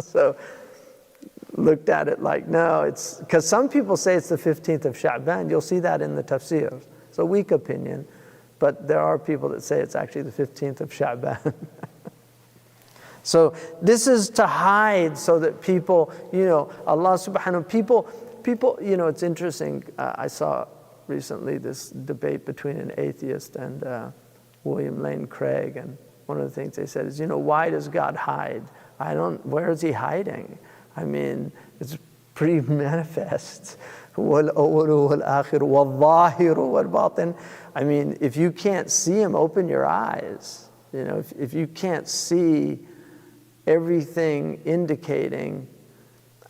So looked at it like, no, it's, because some people say it's the 15th of Sha'ban. You'll see that in the tafsir. It's a weak opinion, but there are people that say it's actually the 15th of Sha'ban. So this is to hide so that people, Allah subhanahu wa people, it's interesting. I saw recently this debate between an atheist and William Lane Craig, and one of the things they said is, why does God hide? Where is he hiding? I mean, it's pretty manifest. I mean, if you can't see him, open your eyes. If you can't see everything indicating,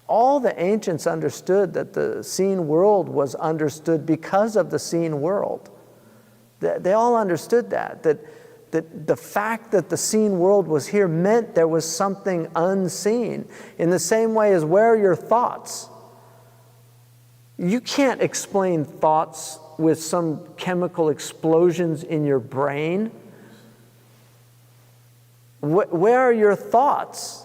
all the ancients understood that the seen world was understood because of the seen world. They all understood that the fact that the seen world was here meant there was something unseen. In the same way as where are your thoughts? You can't explain thoughts with some chemical explosions in your brain. Where are your thoughts?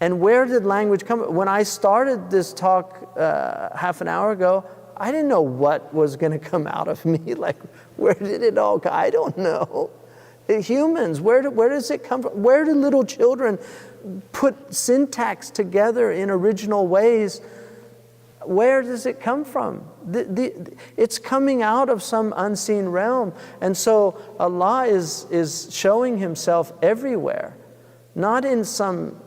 And where did language come? When I started this talk half an hour ago, I didn't know what was going to come out of me. Like, where did it all go? I don't know. Humans, where does it come from? Where do little children put syntax together in original ways? Where does it come from? It's coming out of some unseen realm. And so Allah is showing Himself everywhere, not in some,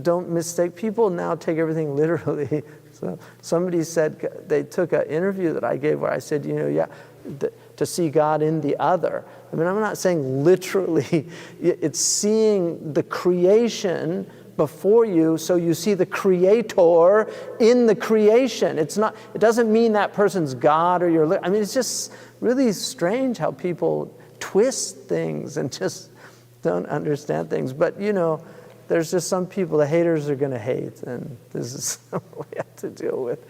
don't mistake. People now take everything literally. So somebody said, they took an interview that I gave where I said, to see God in the other. I mean, I'm not saying literally, it's seeing the creation before you, so you see the creator in the creation. It doesn't mean that person's God or it's just really strange how people twist things and just don't understand things. But there's just some people, the haters are going to hate, and this is what we have to deal with.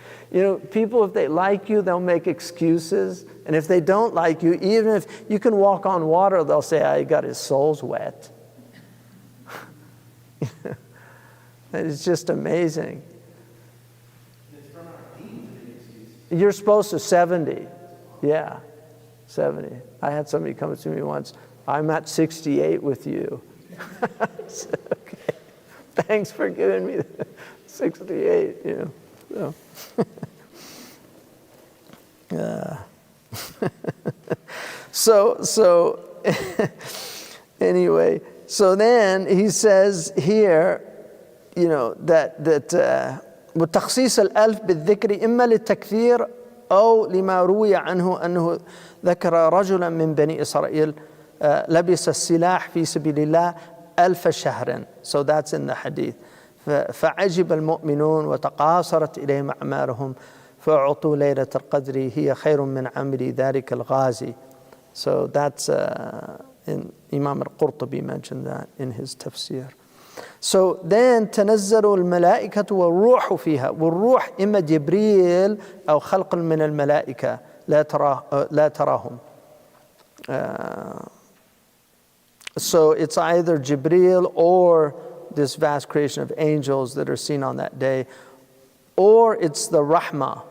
People, if they like you, they'll make excuses. And if they don't like you, even if you can walk on water, they'll say, I got his soul's wet. It's just amazing. It's from our deen to make excuses. You're supposed to 70. Yeah, 70. I had somebody come to me once, I'm at 68 with you. I said, okay, thanks for giving me the 68, So anyway, so then he says here, that وتخصيص الألف بالذكر إما للتكثير أو لما روي عنه أنه ذكر رجلا من بني إسرائيل لبس السلاح في سبيل الله 1000 شهر. So that's in the hadith. فعجب المؤمنون وتقاصرت إليهم أعمارهم فأعطوا ليلة القدر هي خير من عمل ذلك الغازي. So that's in Imam al-Qurtubi mentioned that in his tafsir. So then تنزل الملائكة والروح فيها والروح إما جبريل أو خلق من الملائكة لا تراهم. So it's either Jibreel or this vast creation of angels that are seen on that day, or it's the Rahmah.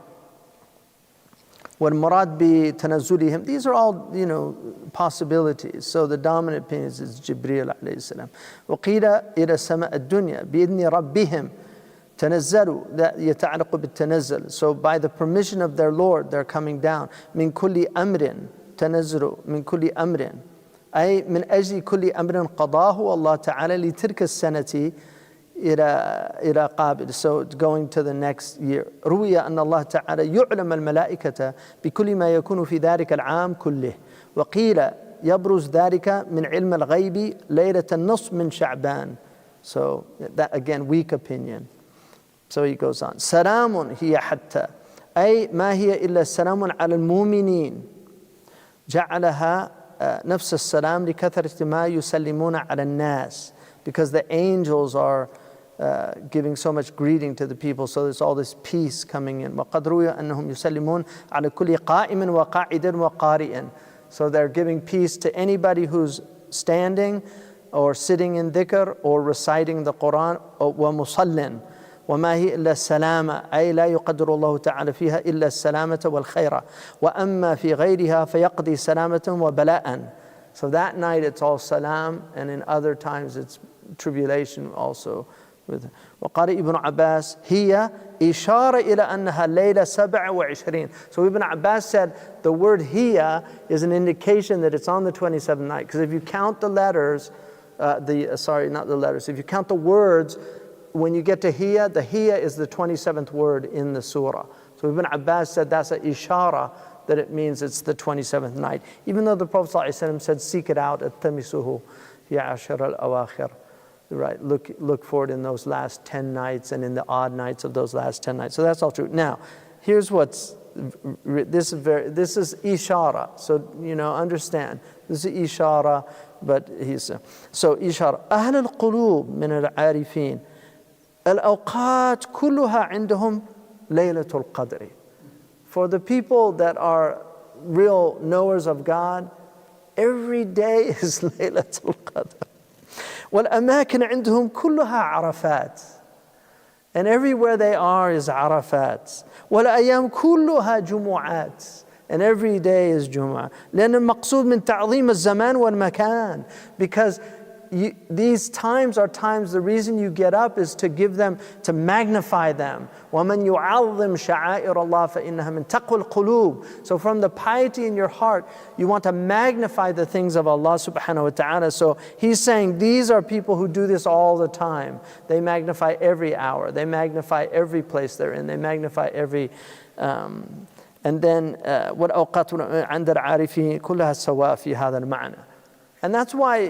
والمراد بتنزلهم, these are all possibilities. So the dominant opinion is Jibreel alayhi salam. وقيل إلى السماء الدنيا بإذن ربهم تنزلوا, that يتعلق بالتنزل. So by the permission of their Lord, they're coming down. من كل أمر تنزلوا من كل أمر أي من أجل كل أمر قضاه الله تعالى لتلك السنة إلى قابل. So it's going to the next year. روي أن الله تعالى يعلم الملائكة بكل ما يكون في ذلك العام كله. وقيل يبرز ذلك من علم الغيب ليلة النصف من شعبان. So that again weak opinion. So he goes on. سلام هي حتى أي ما هي إلا سلام على المؤمنين جعلها نفس السلام لكثرة ما يسلمون على الناس, because the angels are giving so much greeting to the people, so there's all this peace coming in. وقد روي أنهم يسلمون على كل قائم وقاعد وقارئ. So they're giving peace to anybody who's standing or sitting in dhikr or reciting the Qur'an. ومصلٍ وما هي إلا السلامة أي لا يقدر الله تعالى فيها إلا السلامة والخير وأما في غيرها فيقضي سلامة وبلاء. So that night it's all salam, and in other times it's tribulation also. وقال ابن عباس هي إشارة إلى أنها ليلة 27. So Ibn Abbas said the word hiya is an indication that it's on the 27th night, because if you count the letters, if you count the words, when you get to hiya, the hiya is the 27th word in the surah. So Ibn Abbas said that's an ishara, that it means it's the 27th night. Even though the Prophet ﷺ said, seek it out, at-tamisuhu fi ashar al-awakhir. Right, look for it in those last 10 nights and in the odd nights of those last 10 nights. So that's all true. Now, here's this is ishara. So, understand. This is ishara, but so ishara. أهل القلوب من العارفين الأوقات كلها عندهم ليلة القدر. For the people that are real knowers of God, every day is ليلة القدر. والأماكن عندهم كلها عرفات. And everywhere they are is عرفات. والأيام كلها جمعات. And every day is Jumu'ah. لأن المقصود من تعظيم الزمان والمكان. Because these times are times, the reason you get up is to give them, to magnify them. وَمَنْ يُعَظِّمْ شَعَائِرَ اللَّهِ فَإِنَّهَا مِنْ تَقْوَى الْقُلُوبِ. So from the piety in your heart, you want to magnify the things of Allah subhanahu wa ta'ala. So he's saying these are people who do this all the time. They magnify every hour. They magnify every place they're in. They magnify every... and then وَالْأَوْقَاتُ عَنْدَ الْعَارِفِينَ كُلَّهَا سَوَاء فِي هَذَا الْمَعْنَى. And that's why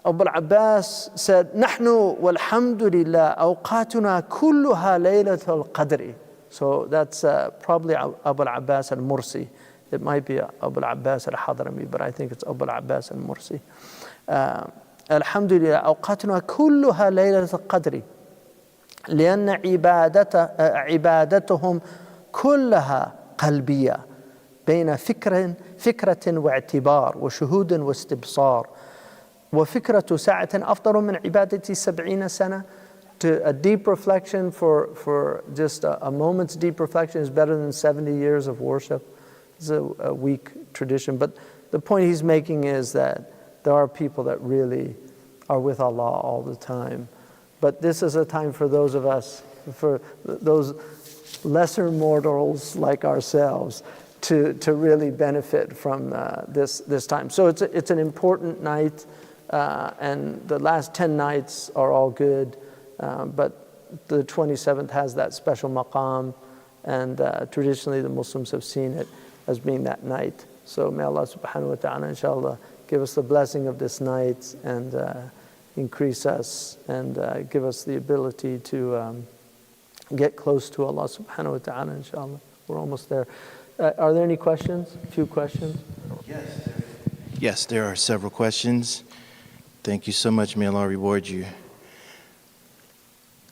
Abu al-Abbas said, نحن والحمد لله أوقاتنا كلها ليلة القدر. So that's probably Abu al-Abbas al-Mursi. It might be Abu al-Abbas al-Hadrami, but I think it's Abu al-Abbas al-Mursi. الحمد لله أوقاتنا كلها ليلة القدر لأن عبادتهم كلها قلبية بين فكرة واعتبار وشهود واستبصار وفكرة ساعة أفضل من عبادة 70 سنة. To a deep reflection for just a moment's deep reflection is better than 70 years of worship. It's a weak tradition, but the point he's making is that there are people that really are with Allah all the time. But this is a time for those of us, for those lesser mortals like ourselves, to really benefit from this time. So it's an important night, and the last 10 nights are all good, but the 27th has that special maqam, and traditionally the Muslims have seen it as being that night. So may Allah subhanahu wa ta'ala inshallah give us the blessing of this night and increase us and give us the ability to get close to Allah subhanahu wa ta'ala inshallah. We're almost there. Are there any questions? A few questions? Yes, there are several questions. Thank you so much. May Allah reward you.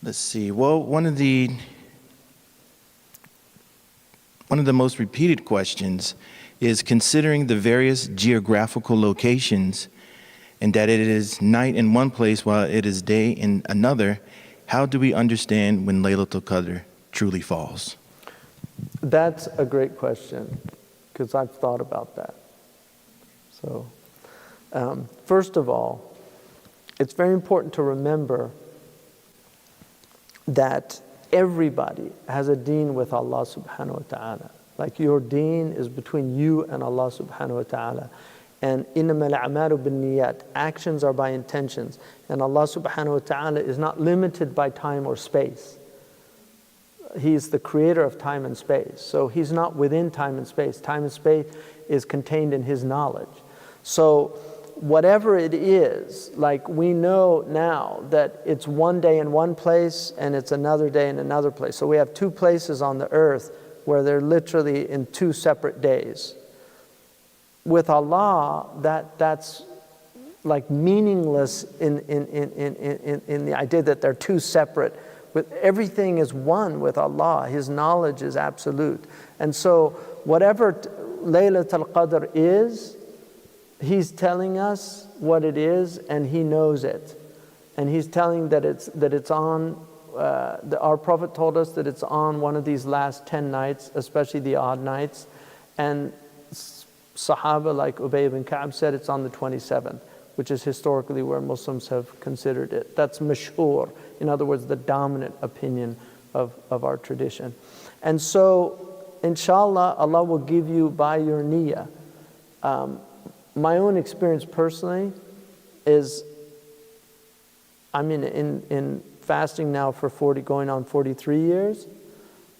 Let's see. Well, one of the most repeated questions is, considering the various geographical locations and that it is night in one place while it is day in another, how do we understand when Laylatul Qadr truly falls? That's a great question, because I've thought about that. So, first of all, it's very important to remember that everybody has a deen with Allah subhanahu wa ta'ala. Like your deen is between you and Allah subhanahu wa ta'ala. And إِنَّمَا الْأَعْمَالُ بِالنِّيَّاتِ, actions are by intentions. And Allah subhanahu wa ta'ala is not limited by time or space. He's the creator of time and space. So He's not within time and space. Time and space is contained in His knowledge. So whatever it is, like we know now that it's one day in one place and it's another day in another place. So we have two places on the earth where they're literally in two separate days. With Allah, that's like meaningless in the idea that they're two separate. With everything is one with Allah. His knowledge is absolute. And so whatever Laylatul Qadr is, He's telling us what it is, and He knows it. And He's telling that it's on, our Prophet told us that it's on one of these last 10 nights, especially the odd nights. And Sahaba like Ubay ibn Ka'b said it's on the 27th, which is historically where Muslims have considered it. That's mashhur, in other words, the dominant opinion of our tradition. And so, inshallah, Allah will give you by your niyyah. My own experience personally is, I mean, in fasting now for going on 43 years,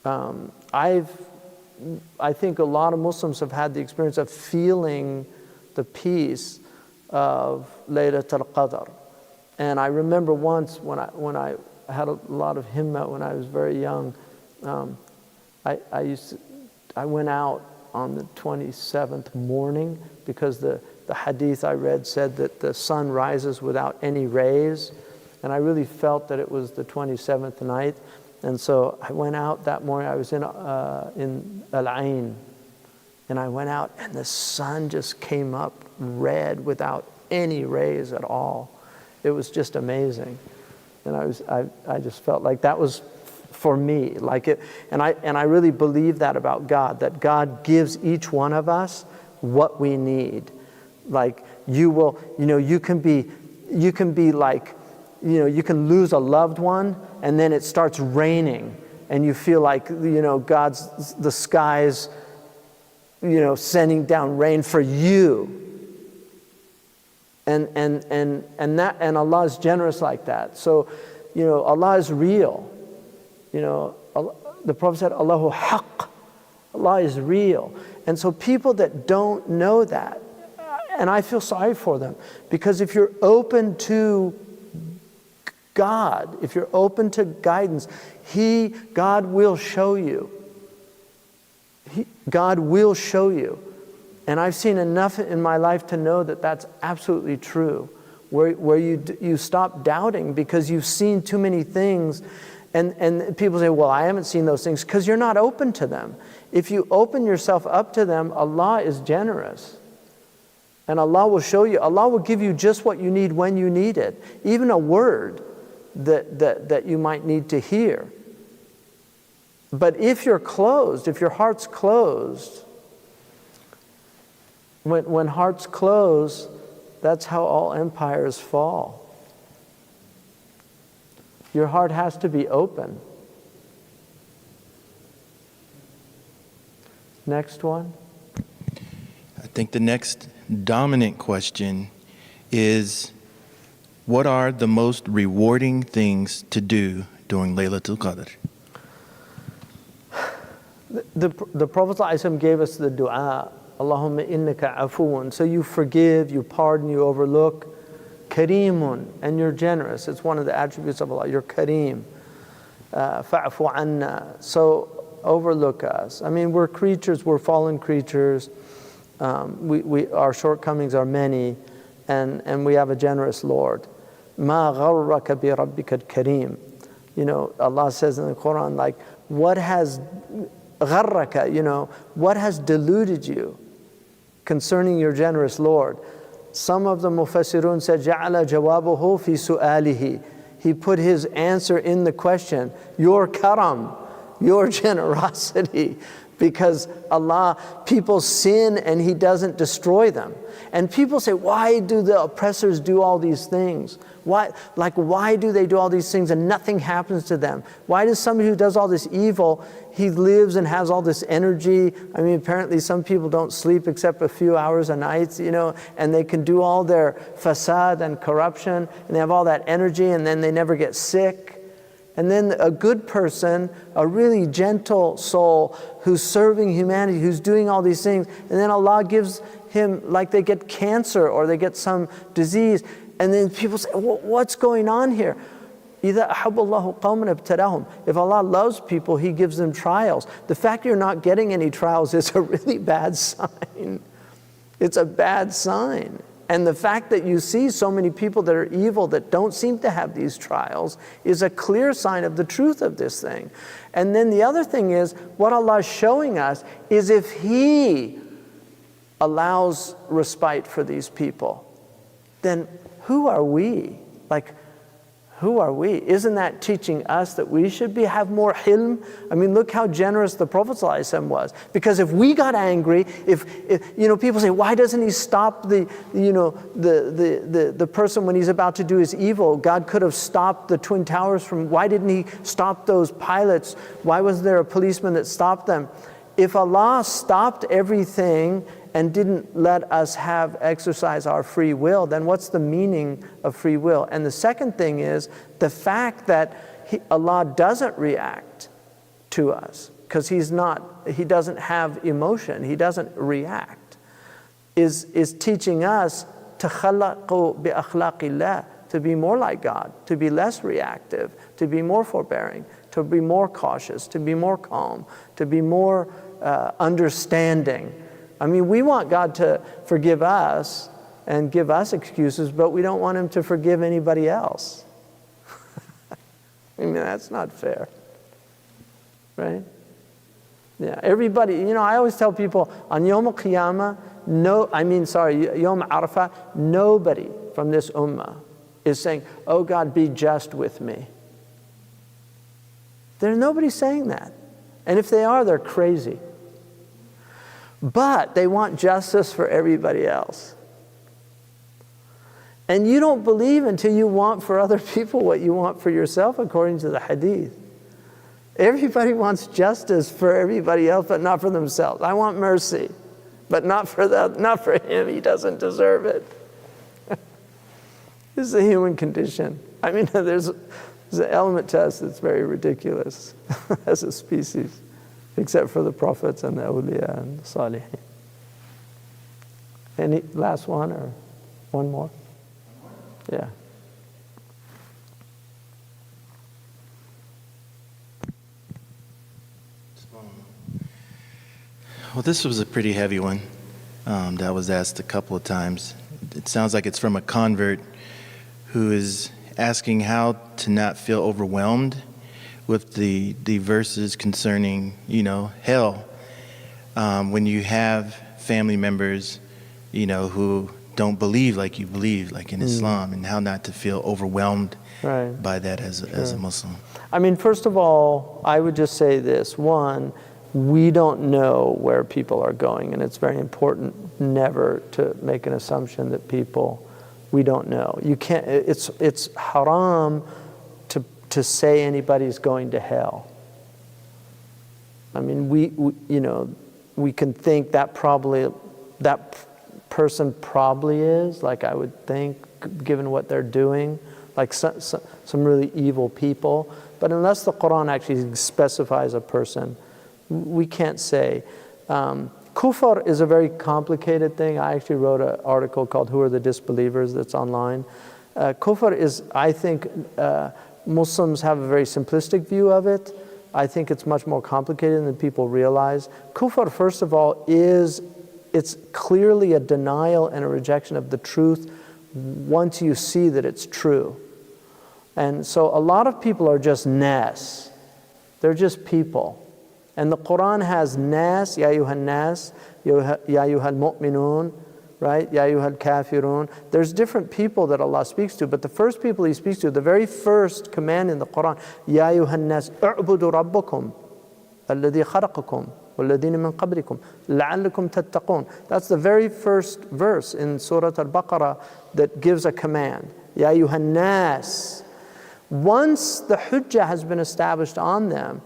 I think a lot of Muslims have had the experience of feeling the peace of Laylatul Qadr. And I remember once when I had a lot of himmat when I was very young, I went out on the 27th morning because the hadith I read said that the sun rises without any rays. And I really felt that it was the 27th night. And so I went out that morning. I was in Al-Ain. And I went out and the sun just came up red without any rays at all. It was just amazing. And I just felt like that was for me. Like it, and I really believe that about God, that God gives each one of us what we need. Like you will, you can be like, you can lose a loved one and then it starts raining and you feel like, the skies, sending down rain for you. And Allah is generous like that. So, Allah is real. The Prophet said, Allahu haqq. Allah is real. And so people that don't know that, and I feel sorry for them, because if you're open to God, if you're open to guidance, God will show you. God will show you. And I've seen enough in my life to know that that's absolutely true, where you stop doubting because you've seen too many things. And people say, well, I haven't seen those things, because you're not open to them. If you open yourself up to them, Allah is generous. And Allah will show you. Allah will give you just what you need when you need it. Even a word that you might need to hear. But if you're closed, if your heart's closed, when hearts close, that's how all empires fall. Your heart has to be open. Next one. I think the next dominant question is, what are the most rewarding things to do during Laylatul Qadr? The Prophet ﷺ gave us the dua, Allahumma innaka afuun. So you forgive, you pardon, you overlook. Kareemun, and you're generous. It's one of the attributes of Allah. You're Kareem. Fa'fu anna. So overlook us. I mean, we're creatures, we're fallen creatures. Our shortcomings are many, and we have a generous Lord. Ma gharraka bi rabbika al-kareem. Allah says in the Qur'an, like, what has gharraka, what has deluded you concerning your generous Lord? Some of the mufassirun said, جَعَلَ جَوَابُهُ فِي سُؤَالِهِ. He put his answer in the question, your karam, your generosity. Because Allah, people sin and He doesn't destroy them. And people say, why do the oppressors do all these things? Why do they do all these things and nothing happens to them? Why does somebody who does all this evil, he lives and has all this energy? I mean, apparently some people don't sleep except a few hours a night, and they can do all their fasad and corruption, and they have all that energy, and then they never get sick. And then a good person, a really gentle soul who's serving humanity, who's doing all these things, and then Allah gives him, like they get cancer or they get some disease, and then people say, what's going on here? إِذَا أَحَبَّ اللَّهُ قَوْمًا ابْتَلَاهُم. If Allah loves people, He gives them trials. The fact you're not getting any trials is a really bad sign. It's a bad sign. And the fact that you see so many people that are evil that don't seem to have these trials is a clear sign of the truth of this thing. And then the other thing is, what Allah is showing us is if He allows respite for these people, then who are we? Who are we? Isn't that teaching us that we should have more hilm? I mean, look how generous the Prophet ﷺ was. Because if we got angry, if people say, why doesn't He stop the person when he's about to do his evil? God could have stopped the Twin Towers why didn't He stop those pilots? Why wasn't there a policeman that stopped them? If Allah stopped everything and didn't let us exercise our free will, then what's the meaning of free will? And the second thing is the fact that Allah doesn't react to us, because He doesn't have emotion, He doesn't react, is teaching us تَخَلَّقُوا بِأَخْلَاقِ اللَّهِ, to be more like God, to be less reactive, to be more forbearing, to be more cautious, to be more calm, to be more understanding. I mean, we want God to forgive us and give us excuses, but we don't want Him to forgive anybody else. I mean, that's not fair, right? Yeah, everybody, I always tell people on Yom Qiyamah, Yom Arafah, nobody from this ummah is saying, oh God, be just with me. There's nobody saying that. And if they are, they're crazy. But they want justice for everybody else. And you don't believe until you want for other people what you want for yourself, according to the hadith. Everybody wants justice for everybody else, but not for themselves. I want mercy, but not for him. He doesn't deserve it. This is a human condition. I mean, there's an element to us that's very ridiculous as a species, except for the prophets and the awliya and the salihin. Any last one or one more? Yeah. Well, this was a pretty heavy one that was asked a couple of times. It sounds like it's from a convert who is asking how to not feel overwhelmed with the verses concerning, hell, when you have family members, who don't believe like you believe, like in Islam, and how not to feel overwhelmed by that as a Muslim. I mean, first of all, I would just say this. One, we don't know where people are going, and it's very important never to make an assumption that we don't know. You can't. It's haram to say anybody's going to hell. I mean, we can think that person probably is, like I would think, given what they're doing, like some really evil people. But unless the Qur'an actually specifies a person, we can't say. Kufr is a very complicated thing. I actually wrote an article called "Who Are the Disbelievers?" that's online. Kufr is, I think, Muslims have a very simplistic view of it. I think it's much more complicated than people realize. Kufr, first of all, it's clearly a denial and a rejection of the truth once you see that it's true. And so a lot of people are just nas. They're just people. And the Qur'an has nas, ya ayyuhan nas, ya ayyuhal mu'minun, right? Ya ayyuhal kafirun. There's different people that Allah speaks to, but the first people He speaks to, the very first command in the Qur'an, ya ayyuhan nas, u'budu rabbakum, alladhi khalaqakum, walladhina min qablikum, la'allakum tattaqun. That's the very first verse in Surah Al-Baqarah that gives a command. Ya ayyuhan nas. Once the hujjah has been established on them,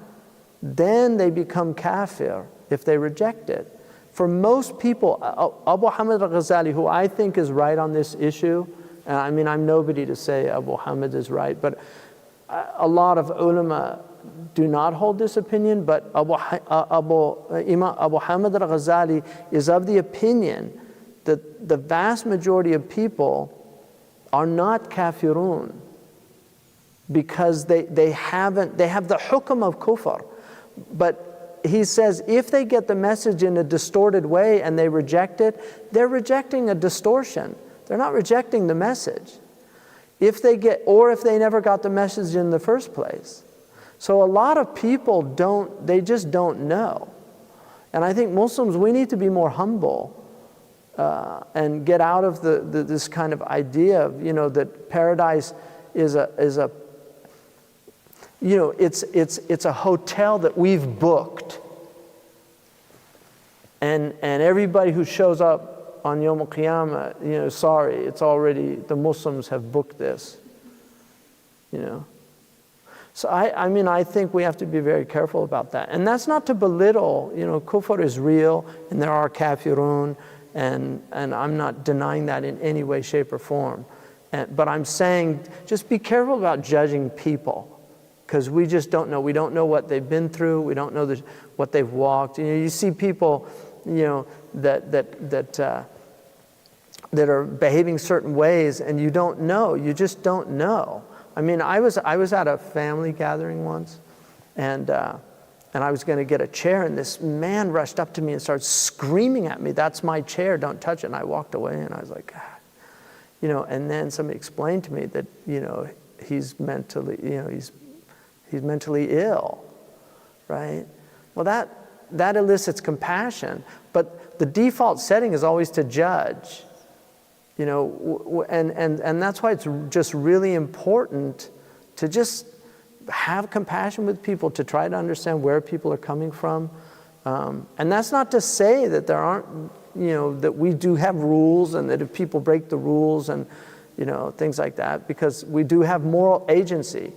then they become kafir if they reject it. For most people, Abu Hamid al-Ghazali, who I think is right on this issue, and I mean, I'm nobody to say Abu Hamid is right, but a lot of ulama do not hold this opinion, but Abu Hamid al-Ghazali is of the opinion that the vast majority of people are not kafirun because they have the hukm of kufr. But he says if they get the message in a distorted way and they reject it, they're rejecting a distortion. They're not rejecting the message. If they never got the message in the first place. So a lot of people they just don't know. And I think Muslims, we need to be more humble and get out of this kind of idea of, that paradise is a it's a hotel that we've booked, and everybody who shows up on Yom Al-Qiyamah, sorry, it's already, the Muslims have booked this, So I think we have to be very careful about that. And that's not to belittle, kufr is real, and there are kafirun, and I'm not denying that in any way, shape, or form. But I'm saying, just be careful about judging people, because we just don't know. We don't know what they've been through. We don't know what they've walked. You see people, that are behaving certain ways, and you don't know. You just don't know. I mean, I was at a family gathering once, and I was going to get a chair, and this man rushed up to me and started screaming at me, "That's my chair! Don't touch it!" And I walked away, and I was like, And then somebody explained to me that he's mentally, he's mentally ill, right? Well, that elicits compassion, but the default setting is always to judge, and that's why it's just really important to just have compassion with people, to try to understand where people are coming from. And that's not to say that there aren't, that we do have rules, and that if people break the rules and, things like that, because we do have moral agency.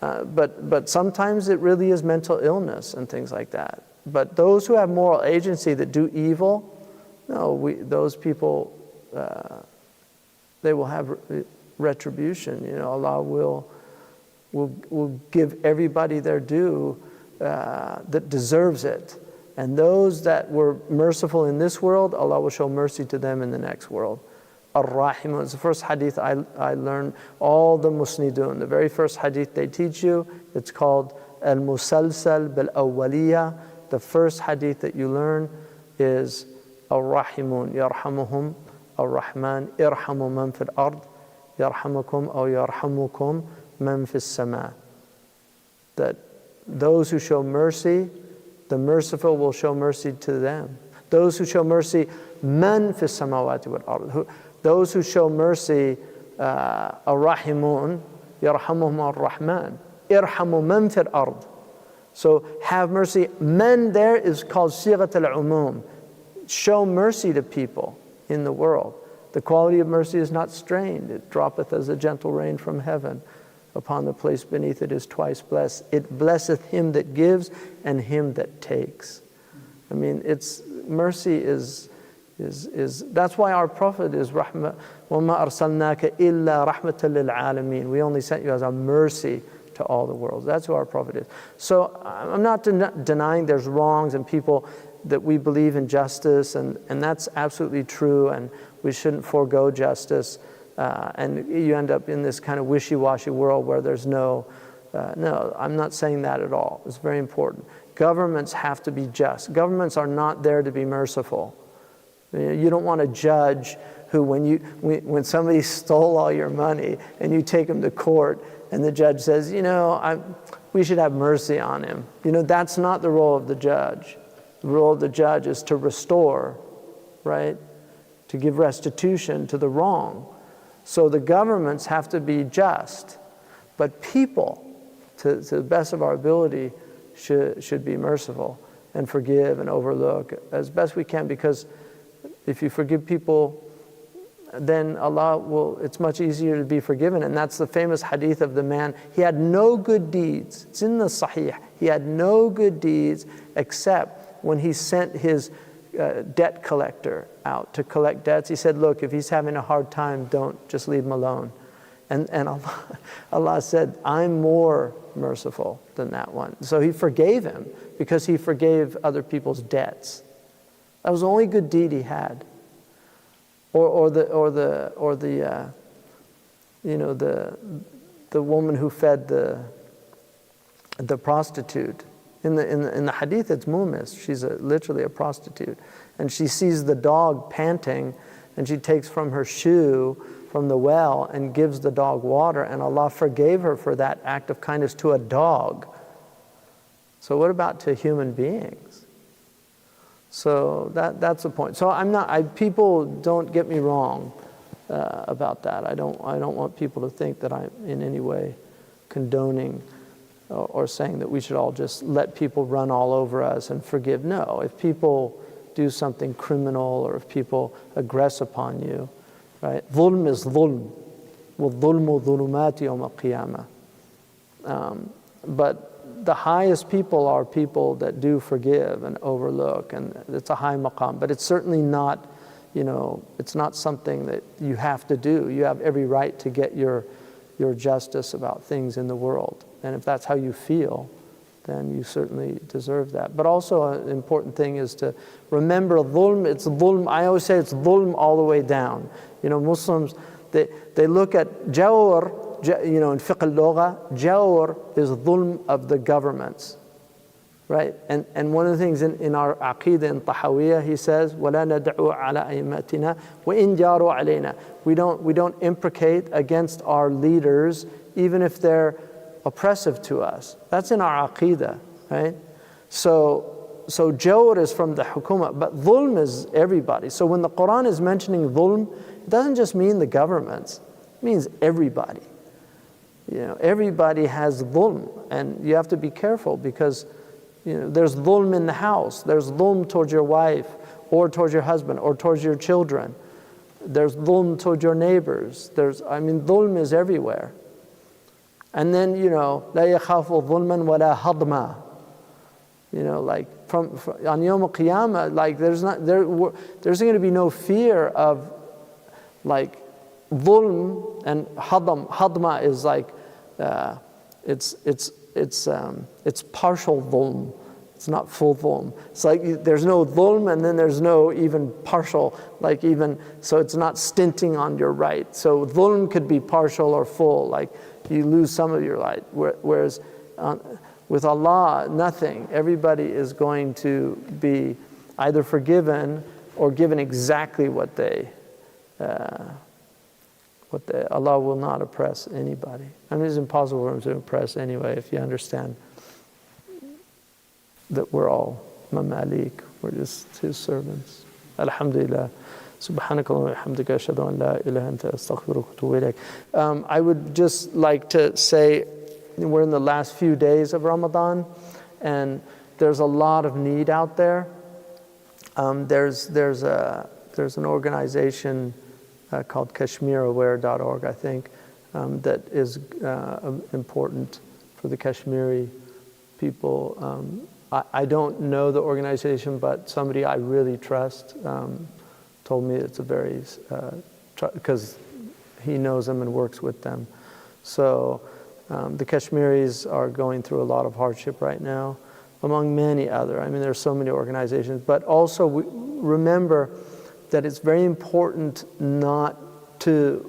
But sometimes it really is mental illness and things like that. But those who have moral agency that do evil, no, those people, they will have retribution. Allah will give everybody their due that deserves it. And those that were merciful in this world, Allah will show mercy to them in the next world. Ar-Rahimun. It's the first hadith I learned. All the Musnidun, the very first hadith they teach you, it's called Al-Musalsal Bil-Awwaliya. The first hadith that you learn is Ar-Rahimun. Yarhamuhum Ar-Rahman. Irhamu man fil ard. Yarhamukum aw yarhamukum man fis sama. That those who show mercy, the merciful will show mercy to them. Those who show mercy, man fis samawati wal ard. Those who show mercy, ar-rahimun, yarhamuhum ar-rahman. Irhamu man fil ard. So have mercy. Man there is called sighat al-umum. Show mercy to people in the world. The quality of mercy is not strained. It droppeth as a gentle rain from heaven. Upon the place beneath it is twice blessed. It blesseth him that gives and him that takes. I mean, mercy is that's why our Prophet is rahmah. وَمَا أَرْسَلْنَاكَ إِلَّا رَحْمَةً لِلْعَالَمِينَ. We only sent you as a mercy to all the worlds. That's who our Prophet is. So I'm not denying there's wrongs and people that we believe in justice, and that's absolutely true, and we shouldn't forego justice. And you end up in this kind of wishy-washy world where there's no, I'm not saying that at all. It's very important. Governments have to be just. Governments are not there to be merciful. You don't want a judge who, when somebody stole all your money and you take them to court and the judge says, we should have mercy on him. That's not the role of the judge. The role of the judge is to restore, right? To give restitution to the wrong. So the governments have to be just, but people, to the best of our ability, should be merciful and forgive and overlook as best we can, because if you forgive people, then it's much easier to be forgiven. And that's the famous hadith of the man. He had no good deeds. It's in the Sahih. He had no good deeds except when he sent his debt collector out to collect debts. He said, look, if he's having a hard time, just leave him alone. And Allah said, I'm more merciful than that one. So he forgave him because he forgave other people's debts. That was the only good deed he had. Or the woman who fed the prostitute. In the hadith, it's mumis. She's literally a prostitute. And she sees the dog panting, and she takes from her shoe from the well and gives the dog water, and Allah forgave her for that act of kindness to a dog. So what about to human beings? So that's the point. So people don't get me wrong about that. I don't want people to think that I'm in any way condoning or saying that we should all just let people run all over us and forgive. No, if people do something criminal or if people aggress upon you, right? Dhulm is dhulm. وَالظُّلْمُ ظُلُمَاتِ يَوْمَ الْقِيَامَةِ. But the highest people are people that do forgive and overlook, and it's a high maqam. But it's certainly not, it's not something that you have to do. You have every right to get your justice about things in the world. And if that's how you feel, then you certainly deserve that. But also an important thing is to remember dhulm, it's dhulm. I always say it's dhulm all the way down. Muslims, they look at jawr, in fiqh al-lugha, jawr is dhulm of the governments, right? And one of the things in our aqeedah in Tahawiyah, he says, وَلَا نَدْعُوا عَلَىٰ أَئِمَّتِنَا وَإِنْ جَارُوا عَلَيْنَا. We don't imprecate against our leaders, even if they're oppressive to us. That's in our aqeedah, right? So jawr is from the hukuma, but dhulm is everybody. So when the Qur'an is mentioning dhulm, it doesn't just mean the governments, it means everybody. everybody has dhulm, and you have to be careful because there's dhulm in the house, there's dhulm towards your wife or towards your husband or towards your children, there's dhulm towards your neighbors, dhulm is everywhere. And then la yakhafu dhulman wala hadma, like from on Yawm al-Qiyamah, like there's going to be no fear of like dhulm and hadma is like it's partial dhulm. It's not full dhulm. It's like there's no dhulm and then there's no even partial, so it's not stinting on your right. So dhulm could be partial or full, like you lose some of your right. Whereas with Allah, nothing. Everybody is going to be either forgiven or given exactly what Allah will not oppress anybody. It's impossible for him to oppress anyway if you understand that we're all mamalik, we're just his servants. Alhamdulillah. Subhanakallah wa bihamdika ashhadu an la ilaha anta astaghfiruka wa atubu ilaik. I would just like to say we're in the last few days of Ramadan and there's a lot of need out there. There's an organization called KashmirAware.org, I think, that is important for the Kashmiri people. I don't know the organization, but somebody I really trust told me it's a very, because he knows them and works with them. So the Kashmiris are going through a lot of hardship right now, among many other. There's so many organizations, but also remember that it's very important not to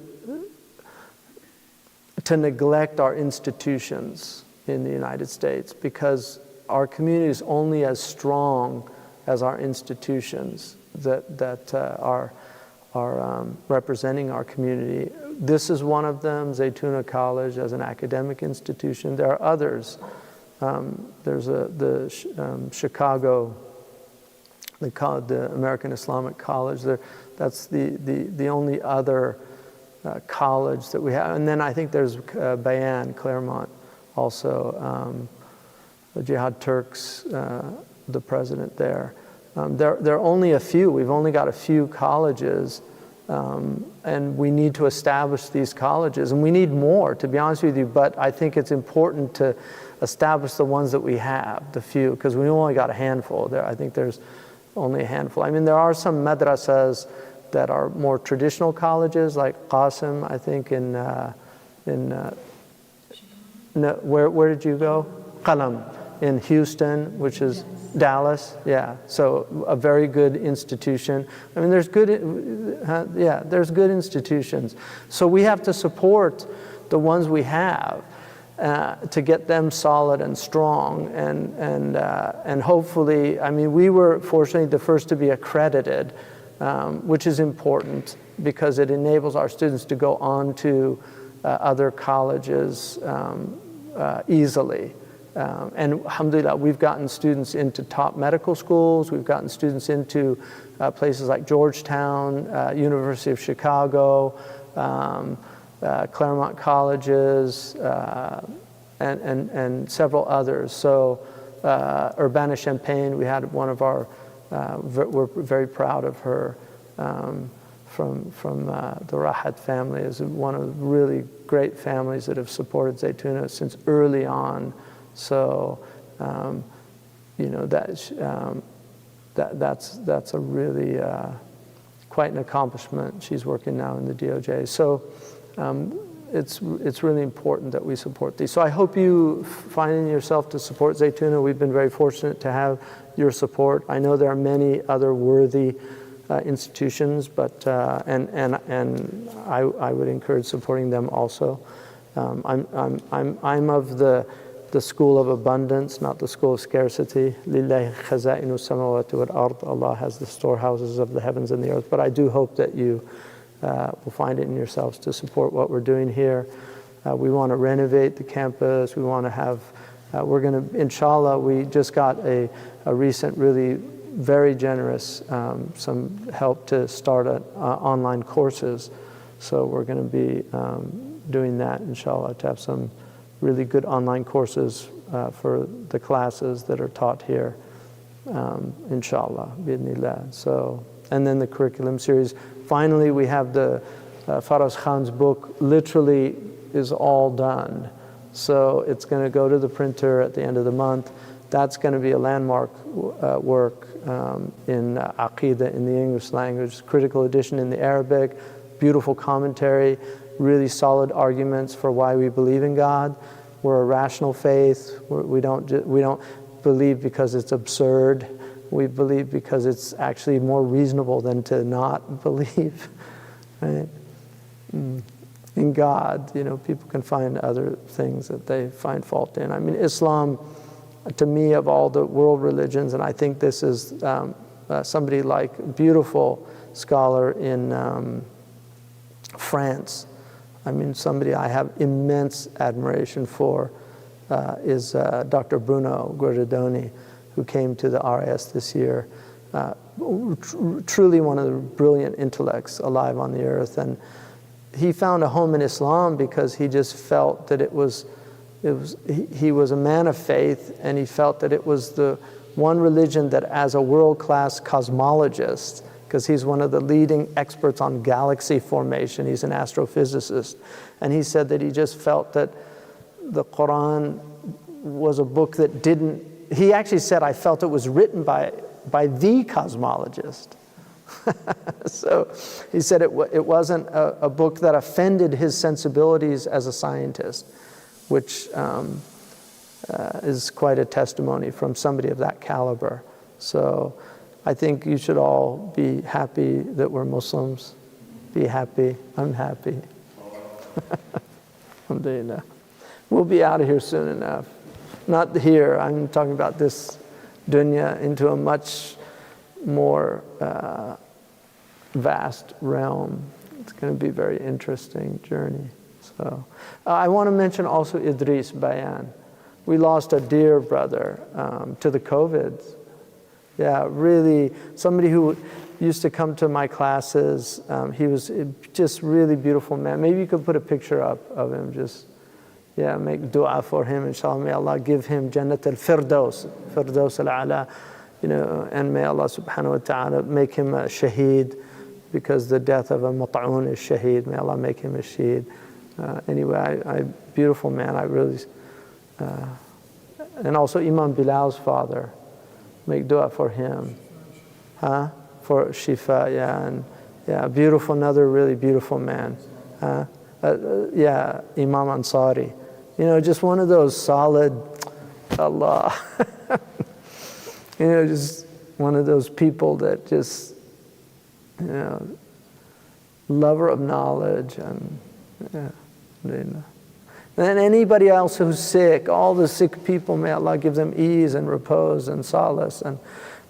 neglect our institutions in the United States, because our community is only as strong as our institutions that are representing our community. This is one of them, Zaytuna College as an academic institution. There are others. There's the Chicago, they call it the American Islamic College. That's the only other college that we have. And then I think there's Bayan, Claremont, also. Jihad Turks, the president there. There are only a few. We've only got a few colleges, and we need to establish these colleges. And we need more, to be honest with you, but I think it's important to establish the ones that we have, the few, because we only got a handful. I think there's only a handful. There are some madrasas that are more traditional colleges, like Qasim, I think, where did you go? Qalam, in Houston, which is Dallas, yeah. So a very good institution. There's good institutions. So we have to support the ones we have to get them solid and strong, and hopefully, we were fortunately the first to be accredited, which is important because it enables our students to go on to other colleges easily. And alhamdulillah, we've gotten students into top medical schools, we've gotten students into places like Georgetown, University of Chicago, Claremont colleges, and several others. So Urbana-Champaign, we had one of our, we're very proud of her, from the Rahat family, is one of the really great families that have supported Zaytuna since early on. So, that's a really quite an accomplishment. She's working now in the DOJ. So, it's really important that we support these. So I hope you find in yourself to support Zaytuna. We've been very fortunate to have your support. I know there are many other worthy institutions, but and I would encourage supporting them also. I'm of the school of abundance, not the school of scarcity. Lillahi khaza'inu samawati wal ard. Allah has the storehouses of the heavens and the earth. But I do hope that you will find it in yourselves to support what we're doing here. We want to renovate the campus. We want to have. We're going to, inshallah. We just got a recent, really very generous some help to start online courses. So we're going to be doing that, inshallah, to have some really good online courses for the classes that are taught here, inshallah, bi'idhnillah. So, and then the curriculum series. Finally, we have the Faraz Khan's book, literally is all done. So it's going to go to the printer at the end of the month. That's going to be a landmark work in Aqidah in the English language, critical edition in the Arabic, beautiful commentary, really solid arguments for why we believe in God. We're a rational faith. We don't believe because it's absurd. We believe because it's actually more reasonable than to not believe, right? In God, people can find other things that they find fault in. I mean, Islam, to me, of all the world religions, and I think this is somebody like a beautiful scholar in France. I mean, somebody I have immense admiration for is Dr. Bruno Gueridoni, who came to the RIS this year. Truly one of the brilliant intellects alive on the earth. And he found a home in Islam because he just felt that he was a man of faith, and he felt that it was the one religion that, as a world-class cosmologist, because he's one of the leading experts on galaxy formation, he's an astrophysicist, and he said that he just felt that the Qur'an was a book that didn't, he actually said, I felt it was written by the cosmologist. So he said it wasn't a book that offended his sensibilities as a scientist, which is quite a testimony from somebody of that caliber. So I think you should all be happy that we're Muslims. Be happy. I'm happy. Alhamdulillah. We'll be out of here soon enough. Not here, I'm talking about this dunya, into a much more vast realm. It's going to be a very interesting journey. So I want to mention also Idris Bayan. We lost a dear brother to the COVID. Yeah, really, somebody who used to come to my classes. He was just really beautiful man. Maybe you could put a picture up of him. Just, yeah, make dua for him. Inshallah, may Allah give him Jannat al-Firdaus, Firdaus al-A'la, and may Allah subhanahu wa ta'ala make him a shaheed, because the death of a mat'un is shaheed. May Allah make him a shaheed. Anyway, beautiful man. I really, and also Imam Bilal's father. Make dua for him, for Shifa, yeah, and yeah, beautiful, another really beautiful man, yeah, Imam Ansari, just one of those solid, Allah, just one of those people that just, lover of knowledge, and and anybody else who's sick, all the sick people, may Allah give them ease and repose and solace, and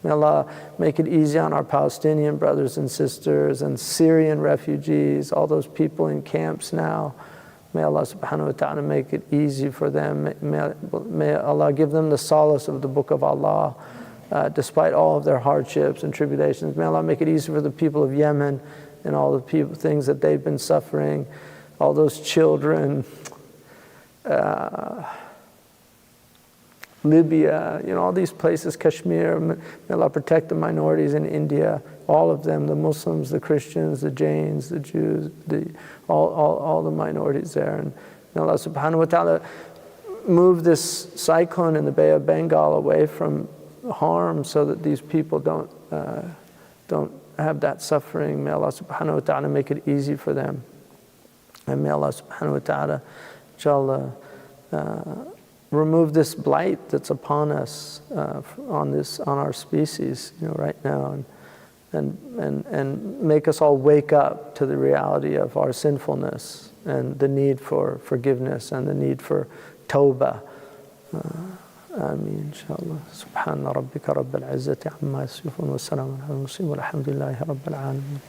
may Allah make it easy on our Palestinian brothers and sisters and Syrian refugees, all those people in camps now. May Allah subhanahu wa ta'ala make it easy for them. May Allah give them the solace of the Book of Allah, despite all of their hardships and tribulations. May Allah make it easy for the people of Yemen and all the things that they've been suffering, all those children, Libya, all these places, Kashmir. May Allah protect the minorities in India, all of them, the Muslims, the Christians, the Jains, the Jews, all the minorities there. And may Allah subhanahu wa ta'ala move this cyclone in the Bay of Bengal away from harm, so that these people don't have that suffering. May Allah subhanahu wa ta'ala make it easy for them. And may Allah subhanahu wa ta'ala, inshallah, remove this blight that's upon us, on our species, right now, and make us all wake up to the reality of our sinfulness and the need for forgiveness and the need for tawbah. Ameen, inshallah. Subhana rabbika rabbil izzati amma yasifun wa salamun ala al-mursalin walhamdulillahi rabbil alamin.